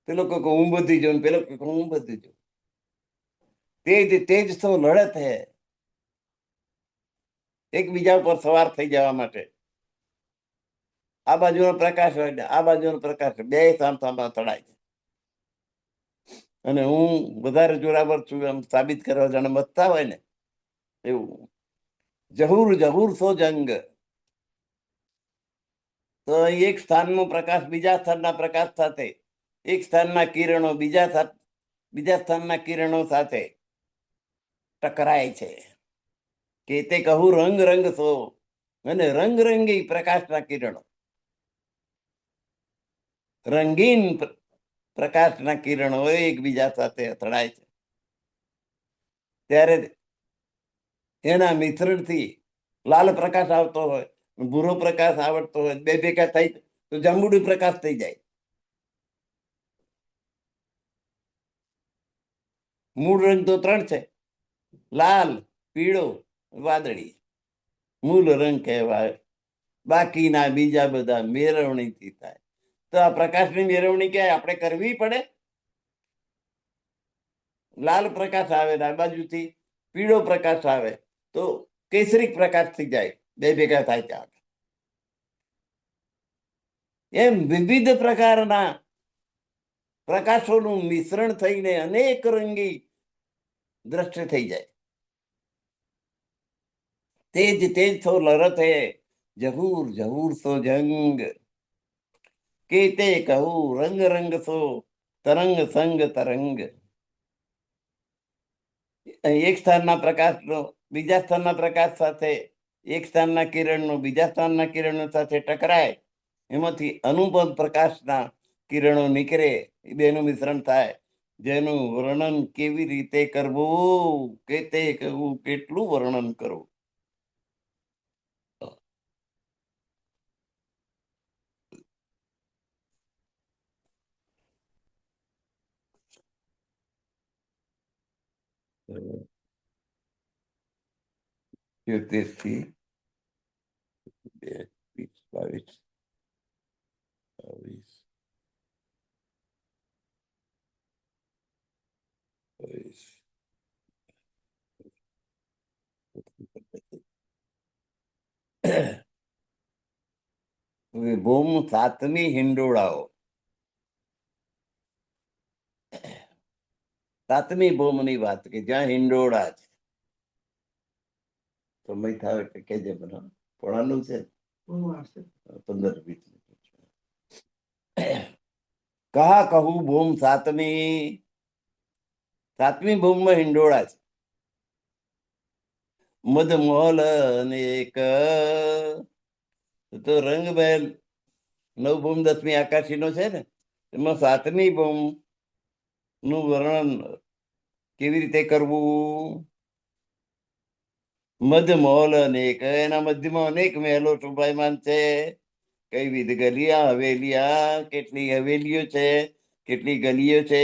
પેલો કહે હું બધી જાઉં, પેલો કહે હું બધી જાઉં. તેજ તેજ સો લડત હે. એકબીજા ઉપર સવાર થઈ જવા માટે. આ બાજુનો પ્રકાશ હોય, આ બાજુનો પ્રકાશ, બે સામસામા અથડાય છે. અને હું વધારે જોરાવર છું એમ સાબિત કરવા જાણે મથતા હોય ને એવું. જહુર જહુર સો જંગ. તો એક સ્થાનનો પ્રકાશ બીજા સ્થાનના પ્રકાશ સાથે, એક સ્થાનના કિરણો બીજા સ્થાનના કિરણો સાથે ટકરાય છે. કે તે કહું રંગ રંગ સો. અને રંગરંગી પ્રકાશના કિરણો, રંગીન પ્રકાશના કિરણો એકબીજા સાથે અથડાય છે. ત્યારે એના મિશ્રણથી લાલ પ્રકાશ આવતો હોય, ભૂરો પ્રકાશ આવડતો હોય, બે ભેગા થઈ તો જાંબુડી પ્રકાશ થઈ જાય. મૂળ રંગ તો 3 છે, લાલ, પીળો, વાદળી. મૂળ રંગ કહેવાય. બાકીના બીજા બધા મેળવણીથી થાય. તો આ પ્રકાશની મેળવણી ક્યાંય આપણે કરવી પડે? લાલ પ્રકાશ આવે આ બાજુથી, પીળો પ્રકાશ આવે તો કેસરી પ્રકાશ થઈ જાય, બે ભેગા થાય ત્યાં. એમ વિવિધ પ્રકારના પ્રકાશોનું મિશ્રણ થઈને અનેક રંગી દ્રષ્ટિ થઈ જાય. તેજ તેજ સો લરત હે, જહૂર જહૂર સો જંગ. કે તે કહું રંગ રંગ સો તરંગ સંગ તરંગ. એક સ્થાનના પ્રકાશનો બીજા સ્થાનના પ્રકાશ સાથે, એક સ્થાનના કિરણનો બીજા સ્થાનના કિરણો સાથે ટકરાય, એમાંથી અનુપમ પ્રકાશના કિરણો નીકળે, એ બેનું મિશ્રણ થાય, જેનું વર્ણન કેવી રીતે કરવું, કે તે કહું કેટલું વર્ણન કરવું. થી 22 ભૂમ 7મી હિંડોળાઓ. 7મી ભૂમની વાત કે જ્યાં હિંડોળા છે. સમય થાય એટલે કેજે મને. પોણાનું છે 15-20 મિનિટ. કહા કહું ભૂમ 7મી ભૂમમાં હિંડોળા છે. મધમોહલ અને એક તો રંગમહેલ નવભૂમ 10મી આકાશીનો છે ને, એમાં 7મી ભૂમ નું વર્ણન કેવી રીતે કરવું? મધ્ય મહોલ અનેક, એના મધ્યમાં અનેક મહેલો શોભાયમાન છે. કઈ વિધ ગલિયા હવેલિયા, કેટલી હવેલીઓ છે, કેટલી ગલીઓ છે.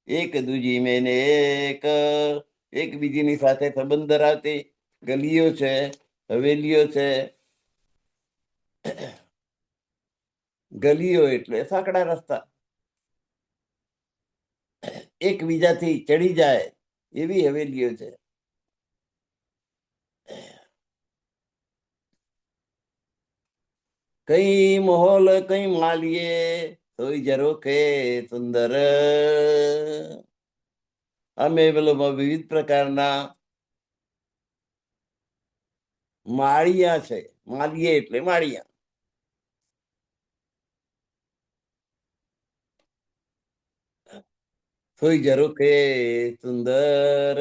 એક દૂજી મેને એકબીજીની સાથે સંબંધ ધરાવતી ગલીઓ છે, હવેલીઓ છે. ગલીઓ એટલે સાંકડા રસ્તા, એકબીજાથી ચડી જાય એવી હવેલીઓ છે. કઈ માહોલ કઈ માલિયે, સોઈ ઝરોખે સુંદર. અમે પેલોમાં વિવિધ પ્રકારના માળિયા છે. માલિયે એટલે માળિયા. સોઈ ઝરોખે સુંદર.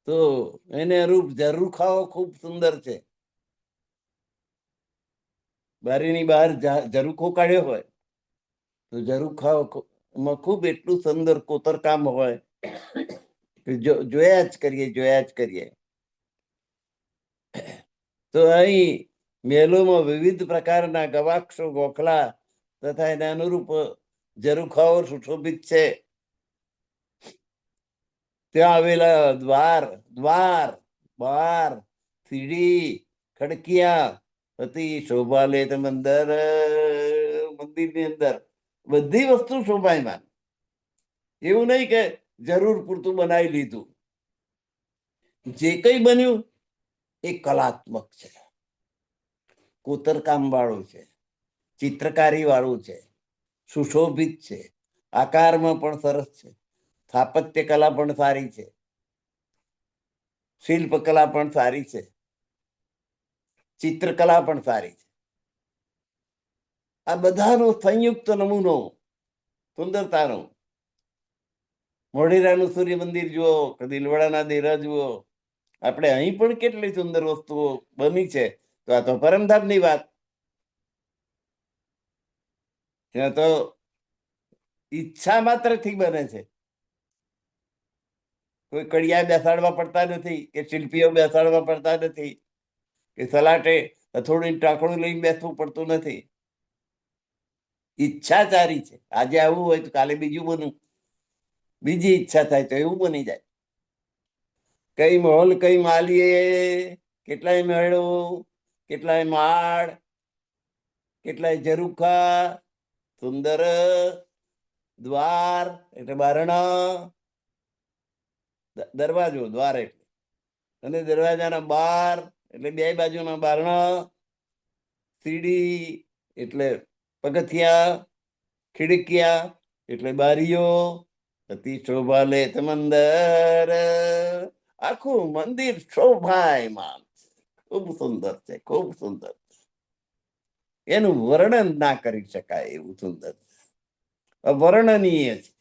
તો એને અનુરૂપ ઝરૂખાઓ ખૂબ સુંદર છે. બારીની બહાર ઝરૂખો કાઢ્યો હોય તો ઝરૂખાઓ ખૂબ એટલું સુંદર કોતરકામ હોય કે જોયા જ કરીએ. તો અહીં મહેલોમાં વિવિધ પ્રકારના ગવાક્ષો, ગોખલા તથા એને અનુરૂપ ઝરૂખાઓ સુશોભિત છે. ત્યાં આવેલા દ્વાર, બાર, સીડી, ખડકિયા, અતિ શોભા લે મંદિરની અંદર બધી વસ્તુ શોભાયમાન. એવું નહીં કે જરૂર પૂરતું બનાવી લીધું. જે કઈ બન્યું એ કલાત્મક છે, કોતરકામ વાળું છે, ચિત્રકારી વાળું છે, સુશોભિત છે, આકારમાં પણ સરસ છે, સ્થાપત્ય કલા પણ સારી છે, શિલ્પકલા પણ સારી છે, ચિત્રકલા પણ સારી છે. આ બધાનો સંયુક્ત નમૂનો સુંદરતાનો. મોઢેરાનું સૂર્ય મંદિર જુઓ કે દિલવાડાના દેરા જુઓ. આપણે અહીં પણ કેટલી સુંદર વસ્તુઓ બની છે. તો આ તો પરમધામની વાત. ત્યાં તો ઈચ્છા માત્રથી બને છે. કોઈ કડિયા બેસાડવા પડતા નથી, કે શિલ્પીઓ બેસાડવા પડતા નથી, કે સલાટે હથોડી ટાંકણું લઈને બેસવું પડતું નથી. ઈચ્છાચારી છે. આજે આવું હોય તો કાલે બીજું બનવું, બીજી ઈચ્છા થાય તો એવું બની જાય. કઈ મહોલ કઈ માલિયે, કેટલાય મહેલો, કેટલાય માળ, કેટલાય ઝરૂખા, સુંદર દ્વાર એટલે બારણા, દરવાજો દ્વાર એટલે, અને દરવાજાના બાર એટલે બે બાજુના બારણા, સીડી એટલે પગથિયા, ખિડકિયા એટલે બારીઓ, અતિ શોભા લે મંદર. આખું મંદિર શોભાયમાન, ખૂબ સુંદર છે, ખૂબ સુંદર. એનું વર્ણન ના કરી શકાય એવું સુંદર, અવર્ણનીય છે.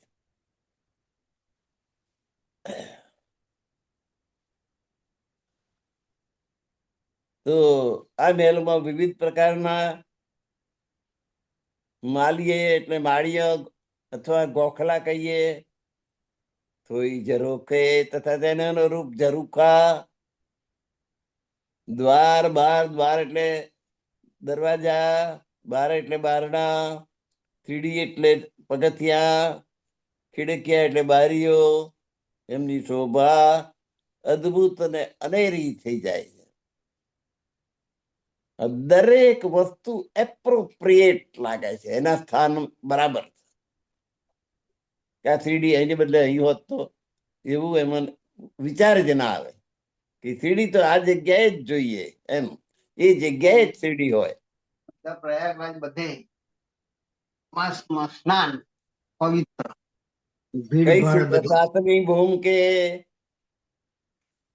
તો આ મહેલમાં વિવિધ પ્રકારના માલિયે એટલે માળીય અથવા ગોખલા કહીએ, થોઈ ઝરોખે તથા તેને અનુરૂપ ઝરૂખા, દ્વાર એટલે દરવાજા, બાર એટલે બારણા, સીડી એટલે પગથિયા, ખિડકિયા એટલે બારીઓ. એમની શોભા અદ્ભુત અને અનેરી થઈ જાય છે. દરેક વસ્તુ એપ્રોપ્રિએટ લાગે છે, એના સ્થાન બરાબર. કે આ સીડી એની બદલે અહીં હોત તો એવું એમાં વિચાર જ ના આવે કે સીડી તો આ જગ્યાએ જ જોઈએ, એમ એ જગ્યાએ જ સીડી હોય. પ્રયાગરાજ બધે સ્નાન પવિત્ર, કઈ સાતમી ભૂમ કે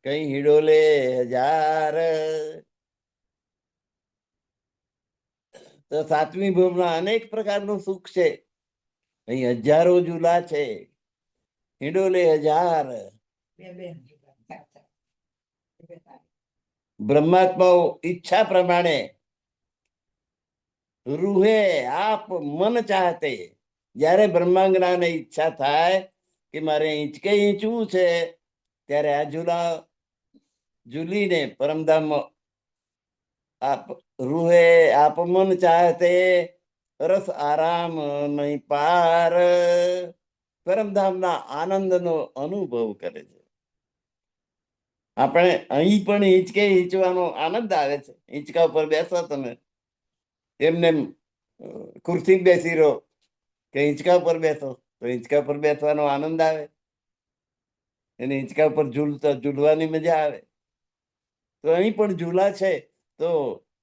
કઈ હિડોલે હજાર. તો સાતમી ભૂમના અનેક પ્રકારનું સુખ છે. અહીં હજારો ઝૂલા છે, હિડોલે હજાર. બ્રહ્માત્માઓ ઈચ્છા પ્રમાણે રૂહે આપ મન ચાહતે, જ્યારે બ્રહ્માંગનાને ઈચ્છા થાય કે મારે ઈંચકે ઈંચવું છે ત્યારે આ ઝૂલીને પરમધામ આપ રૂહે આપ મન ચાહતે રસ આરામ નહીં પાર, પરમધામના આનંદનો અનુભવ કરે છે. આપણે અહીં પણ હિંચકે હિંચવાનો આનંદ આવે છે. હિંચકા ઉપર બેસો તમે, એમને ખુરશી બેસી રહો કે હિંચકા ઉપર બેસો તો હિંચકા ઉપર બેસવાનો આનંદ આવે, એને હિંચકા ઉપર ઝૂલવાની મજા આવે. તો અહીં પણ ઝૂલા છે. તો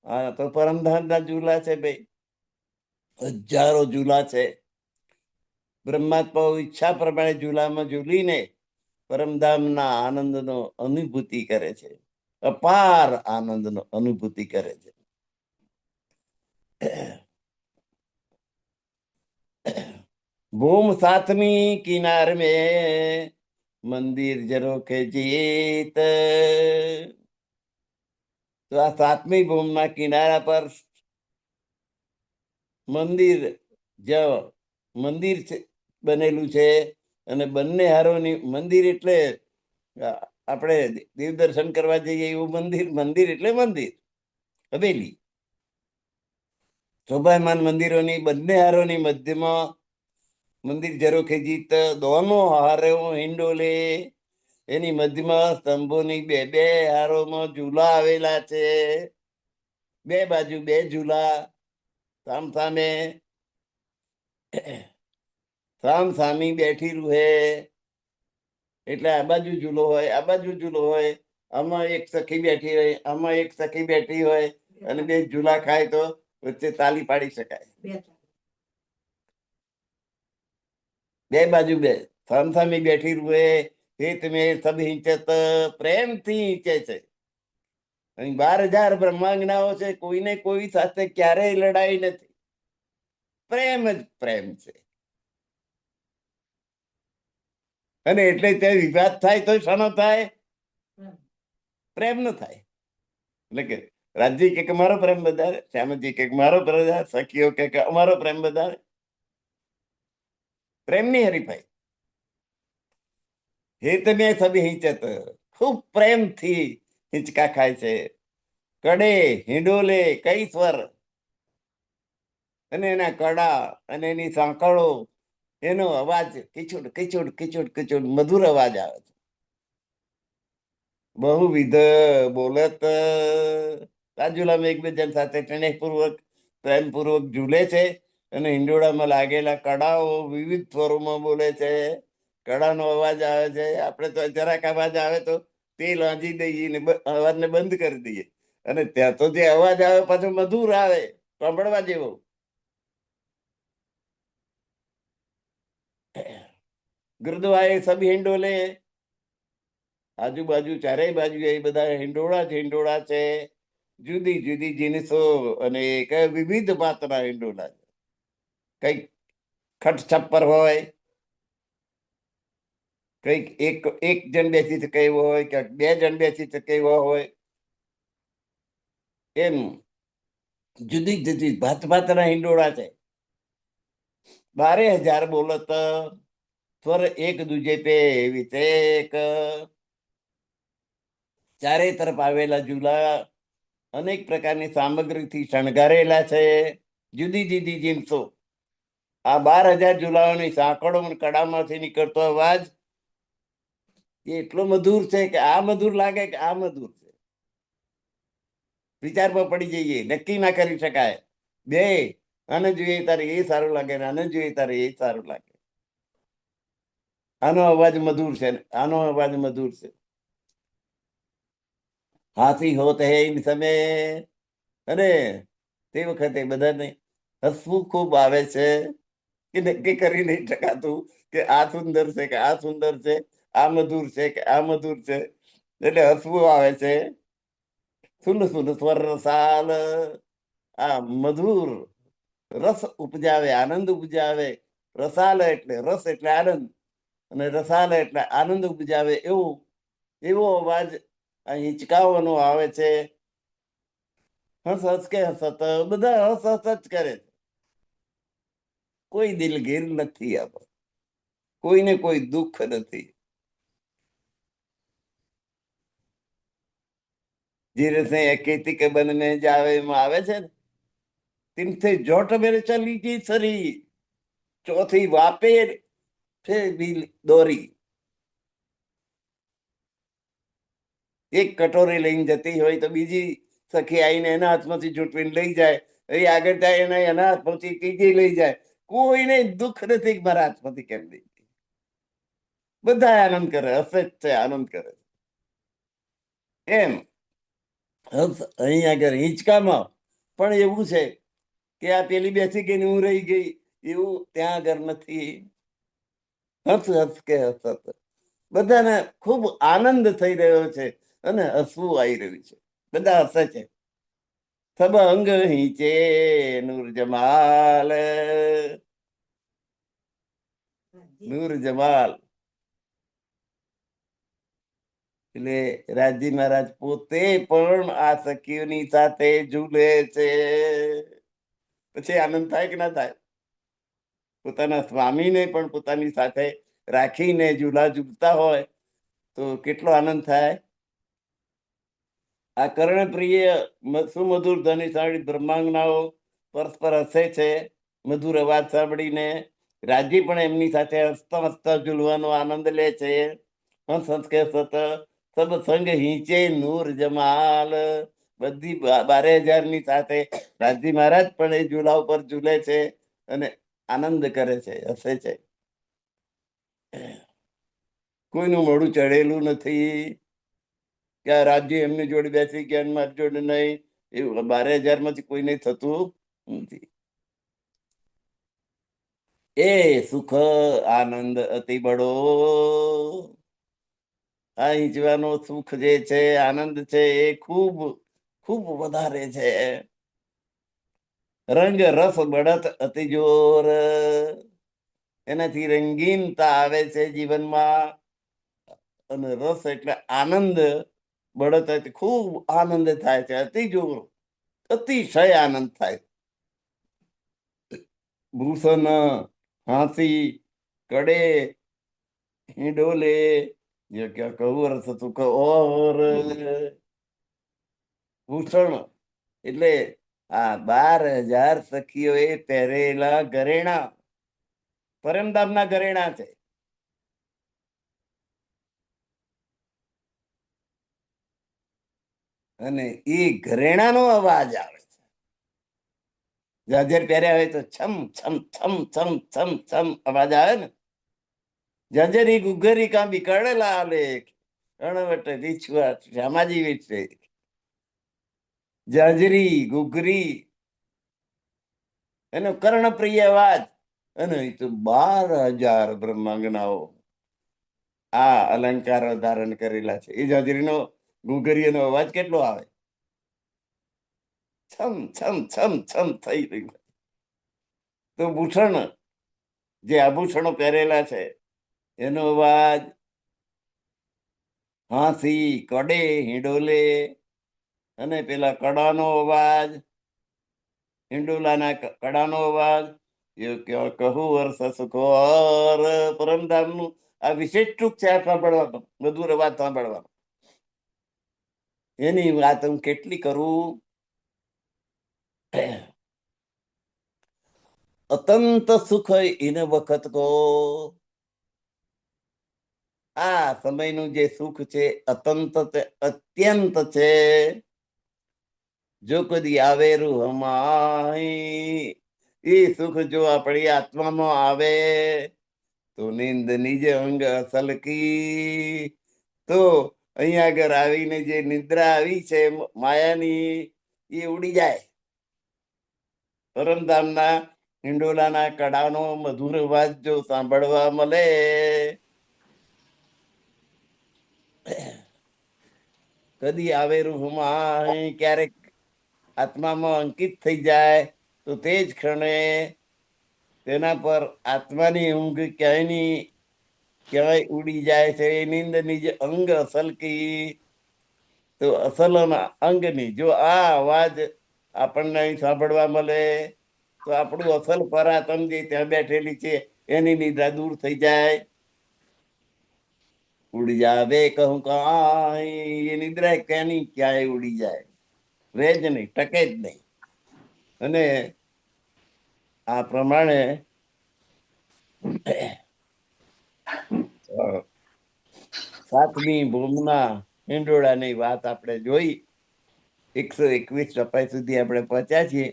આ તો પરમધામના ઝૂલા છે ભાઈ, હજારો ઝૂલા છે. બ્રહ્માત્માઓ ઈચ્છા પ્રમાણે ઝૂલામાં ઝૂલીને પરમધામના આનંદનો અનુભૂતિ કરે છે, અપાર આનંદનો અનુભૂતિ કરે છે. ભૂમ સાતમી કિનાર મેં મંદિર જરોખે જીત, તો આ સાતમી ભૂમના કિનારા પર મંદિર બનેલું છે. અને બંને હારોની મંદિર એટલે આપણે દેવ દર્શન કરવા જઈએ એવું મંદિર. મંદિર એટલે મંદિર, હવેલી. શોભાયમાન મંદિરોની બંને હારોની મધ્યમાં મંદિર જરોખે જીત, દોનો હારો હિંડોલે, એની મધ્યમાં સ્તંભોની બે બે હારોમાં ઝૂલા આવેલા છે. બે બાજુ બે ઝૂલા સામસામે, સામસામી બેઠી રૂહે. એટલે આ બાજુ ઝૂલો હોય, આ બાજુ ઝૂલો હોય, આમાં એક સખી બેઠી હોય, આમાં એક સખી બેઠી હોય, અને બે ઝૂલા ખાય તો વચ્ચે તાલી પાડી શકાય. બે બાજુ બે સામસામી બેઠી રૂહે, હિત મેં સબ હિંચત, પ્રેમથી હિંચે છે. 12,000 બ્રહ્માંગનાઓ છે, કોઈને કોઈ સાથે ક્યારેય લડાઈ નથી. પ્રેમ જ પ્રેમ છે. અને એટલે તે વિવાદ થાય તો શાનો થાય? પ્રેમ ન થાય. એટલે કે રાજજી કે મારો પ્રેમ વધારે, શ્યામજી કે મારો પ્રેમ વધારે, સખીઓ કે અમારો પ્રેમ વધારે. પ્રેમની હરીફાઈ. હિત મેં સબ હિંચત, ખૂબ પ્રેમથી હિંચકા ખાય છે. કડે હિંડોલે કઈ સ્વર, અને એના કડા અને એની સાંકળો, એનો અવાજ કિચુડ કિચુડ કિચુડ કિચુડ મધુર અવાજ આવે છે. બહુવિધ બોલત, ઝૂલામાં એકબીજા સાથે સ્નેહપૂર્વક પ્રેમપૂર્વક ઝૂલે છે. અને હિંડોળામાં લાગેલા કડાઓ વિવિધ સ્વરોમાં બોલે છે. કડાનો અવાજ આવે છે. આપણે તો જરાક અવાજ આવે તો તેલ આંજી દઈએ ને અવાજને બંધ કરી દઈએ. અને ત્યાં તો જે અવાજ આવે પાછો મધુર આવે, સાંભળવા જેવો. ગુરુદ્વારે સબ હિંડોલે, આજુબાજુ ચારેય બાજુ એ બધા હિંડોળા જ હિંડોળા છે. જુદી જુદી જીનિસો અને વિવિધ પાત્રના હિંડોળા છે. કઈક ખટ છપ્પર હોય, કઈક એક જણ બેસી શકે એવો હોય, ક્યાંક બે જણ બેસી શકે એવો હોય. એમ જુદી જુદી ભાત ભાતના હિંડોળા છે. 12,000 બોલત, સ્વર એક દૂજે પે વિતેક. ચારે તરફ આવેલા ઝૂલા અનેક પ્રકારની સામગ્રીથી શણગારેલા છે. જુદી જુદી જીનસો. આ 12,000 ઝૂલાઓની સાંકળો કડામાંથી નીકળતો અવાજ એટલો મધુર છે કે આ મધુર લાગે કે આ મધુર છે, વિચારમાં પડી જઈએ. નક્કી ના કરી શકાય. બે આને જોઈએ તારે એ સારું લાગે ને આને જોઈએ તારે એ સારું લાગે. આનો અવાજ મધુર છે, આનો અવાજ મધુર છે. હાથી હોત હે ઇન સમય, અને તે વખતે બધાને હસવું ખૂબ આવે છે કે નક્કી કરી નહીં શકાતું કે આ સુંદર છે કે આ સુંદર છે, આ મધુર છે કે આ મધુર છે. એટલે હસવું આવે છે. સુન સુન સ્વર રસાલ, આ મધુર રસ ઉપજાવે, આનંદ ઉપજાવે. રસાલ એટલે રસ એટલે આનંદ, અને રસાલ એટલે આનંદ ઉપજાવે એવો અવાજ આ હિંચકાઓનો આવે છે. હસ હસ કે હસત, બધા હસ હસ જ કરે છે. કોઈ દિલગીર નથી. આમાં કોઈને કોઈ દુઃખ નથી. जीरे से खेती के बनने जावे में आवे छे ने, तिनथे जोट मेरे चली गई सरी, चौथी वापे फिर भी दोरी। એક કટોરી લઈને જતી હોય તો બીજી સખી આવીને એના હાથમાંથી ચૂંટવીને લઈ જાય, એ આગળ જાય એના હાથમાંથી ત્રીજી લઈ જાય. કોઈને દુઃખ નથી કે મારા હાથમાંથી કેમ લઈ ગઈ. બધા આનંદ કરે, હસે જ છે, આનંદ કરે. એમ અહીં આગળ હિંચકામાં પણ એવું છે કે આ પેલી બેસી ગઈ ને હું રહી ગઈ, એવું ત્યાં આગળ નથી. હસ હસ કે હસત બધાને ખૂબ આનંદ થઈ રહ્યો છે અને હસવું આવી રહ્યું છે, બધા હસે છે. સબ અંગ હિંચે નૂર જમાલ, નૂર જમાલ એટલે રાજી મહારાજ પોતે પણ આ સખીઓની સાથે ઝૂલે છે. પછી આનંદ થાય કે ના થાય? પોતાના સ્વામીને પણ પોતાની સાથે રાખીને ઝૂલા ઝૂલતા હોય તો કેટલો આનંદ થાય. આ કર્ણપ્રિય સુમધુર ધ્વનિ સાંભળી બ્રહ્માંગનાઓ પરસ્પર હસે છે. મધુર અવાજ સાંભળીને રાજી પણ એમની સાથે હસતા હસતા ઝૂલવાનો આનંદ લે છે. હસ હસ કે સત સબ સંગ હિંચે નૂર જમાલ, બધી 12,000 ની સાથે રાજી મહારાજ પણ એ ઝૂલા ઉપર ઝૂલે છે અને આનંદ કરે છે, હસે છે. કોઈનું મોઢું ચડેલું નથી કે આ રાજ્ય એમની જોડે બેસી ગયા મારી જોડે નહીં, એવું 12,000 માંથી કોઈને થતું નથી. એ સુખ આનંદ અતિ બડો, આ હિંચવાનો સુખ જે છે, આનંદ છે, એ ખૂબ ખૂબ વધારે છે. રંગ રસ બળત અતિ જોર, એનાથી રંગીનતા આવે છે જીવનમાં. અને રસ એટલે આનંદ, બળત એટલે ખૂબ આનંદ થાય છે, અતિ જોર, અતિશય આનંદ થાય. ભૂષણ હાથી કડે હિંડોલે, ये क्या कहूँ रस सुख और. ભૂષણ એટલે આ 12,000 સખીઓ એ પહેરેલા ઘરેણા, પરમધામના ઘરેણા છે. અને એ ઘરેણાનો અવાજ આવે છે. જાજર પહેર્યા હોય તો છમ છમ છમ છમ છમ છમ અવાજ આવે ને. જાજરી ગુગરી કા બીકડેલા આલેખ, અણવટ રીછવા શ્યામાજી વિશે. જાજરી ગુગરી એનો કર્ણપ્રિય અવાજ. અને એ તો 12,000 બ્રહ્માંગનાઓ આ અલંકારો ધારણ કરેલા છે. એ જાજરીનો ગુગરીનો અવાજ કેટલો આવે, છમ છમ છમ છમ થઈ રહ્યું. તો ભૂષણ જે આભૂષણો પહેરેલા છે એનો અવાજ, હાથી કડે હિંડોલે, અને પેલા કડાનો અવાજ, હિંડોલાના કડાનો અવાજ. કહું વર્ષ સુખોર, પરમધામનું આ વિશેષ ટૂંક છે આ સાંભળવાનો, મધુર અવાજ સાંભળવાનો. એની વાત હું કેટલી કરું. અતંત સુખ ઇન વખત કો, આ સમયનું જે સુખ છે અતંત છે, અત્યંત છે. જો કદી આવેરું હમાય, એ સુખ જો આપણી આત્મામાં આવે તો નિંદ નિજ અંગ અસલ કી. તો અહીંયા આગળ આવીને જે નિદ્રા આવી છે માયાની, એ ઉડી જાય. પરમધામના હિંડોલાના કડાનો મધુર અવાજ જો સાંભળવા મળે, કદી આવેરું હુમાય, ક્યારેક આત્મામાં અંકિત થઈ જાય તો તે જ ક્ષણે તેના પર આત્માની ઊંઘ ક્યાંય ઉડી જાય છે. નિંદ નિજ અંગ અસલ કી, તો અસલના અંગની જો આ અવાજ આપણને અહીં સાંભળવા મળે તો આપણું અસલ પરાત્મ જે ત્યાં બેઠેલી છે એની નિદ્રા દૂર થઈ જાય. ઉડી જાવે કહું કાંઈ, એ નિદ્રા ક્યાંની ક્યાંય ઉડી જાય, રહે જ નહીં, ટકે જ નહીં. અને આ પ્રમાણે સાતમી ભૂમના હિંડોળાની વાત આપણે જોઈ. 121 ટપાઈ સુધી આપણે પહોંચ્યા છીએ.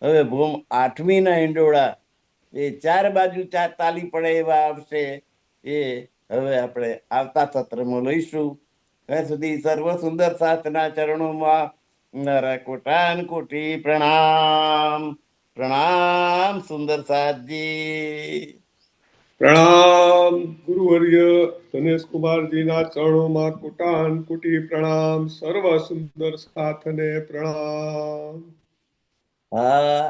હવે ભૂમ 8મીના હિંડોળા, એ ચાર બાજુ ચાર તાલી પડે એવા આવશે. એ હવે આપણે આવતા સત્રમાં લઈશું. ત્યાં સુધી સર્વ સુંદર સાથના ચરણોમાં નર કોટાન કોટી પ્રણામ. પ્રણામ સુંદર સાથજી. પ્રણામ ગુરુવર્ય ધનેશ કુમારજીના ચરણોમાં કોટાન કોટી પ્રણામ. સર્વ સુંદર સાથને પ્રણામ. હા,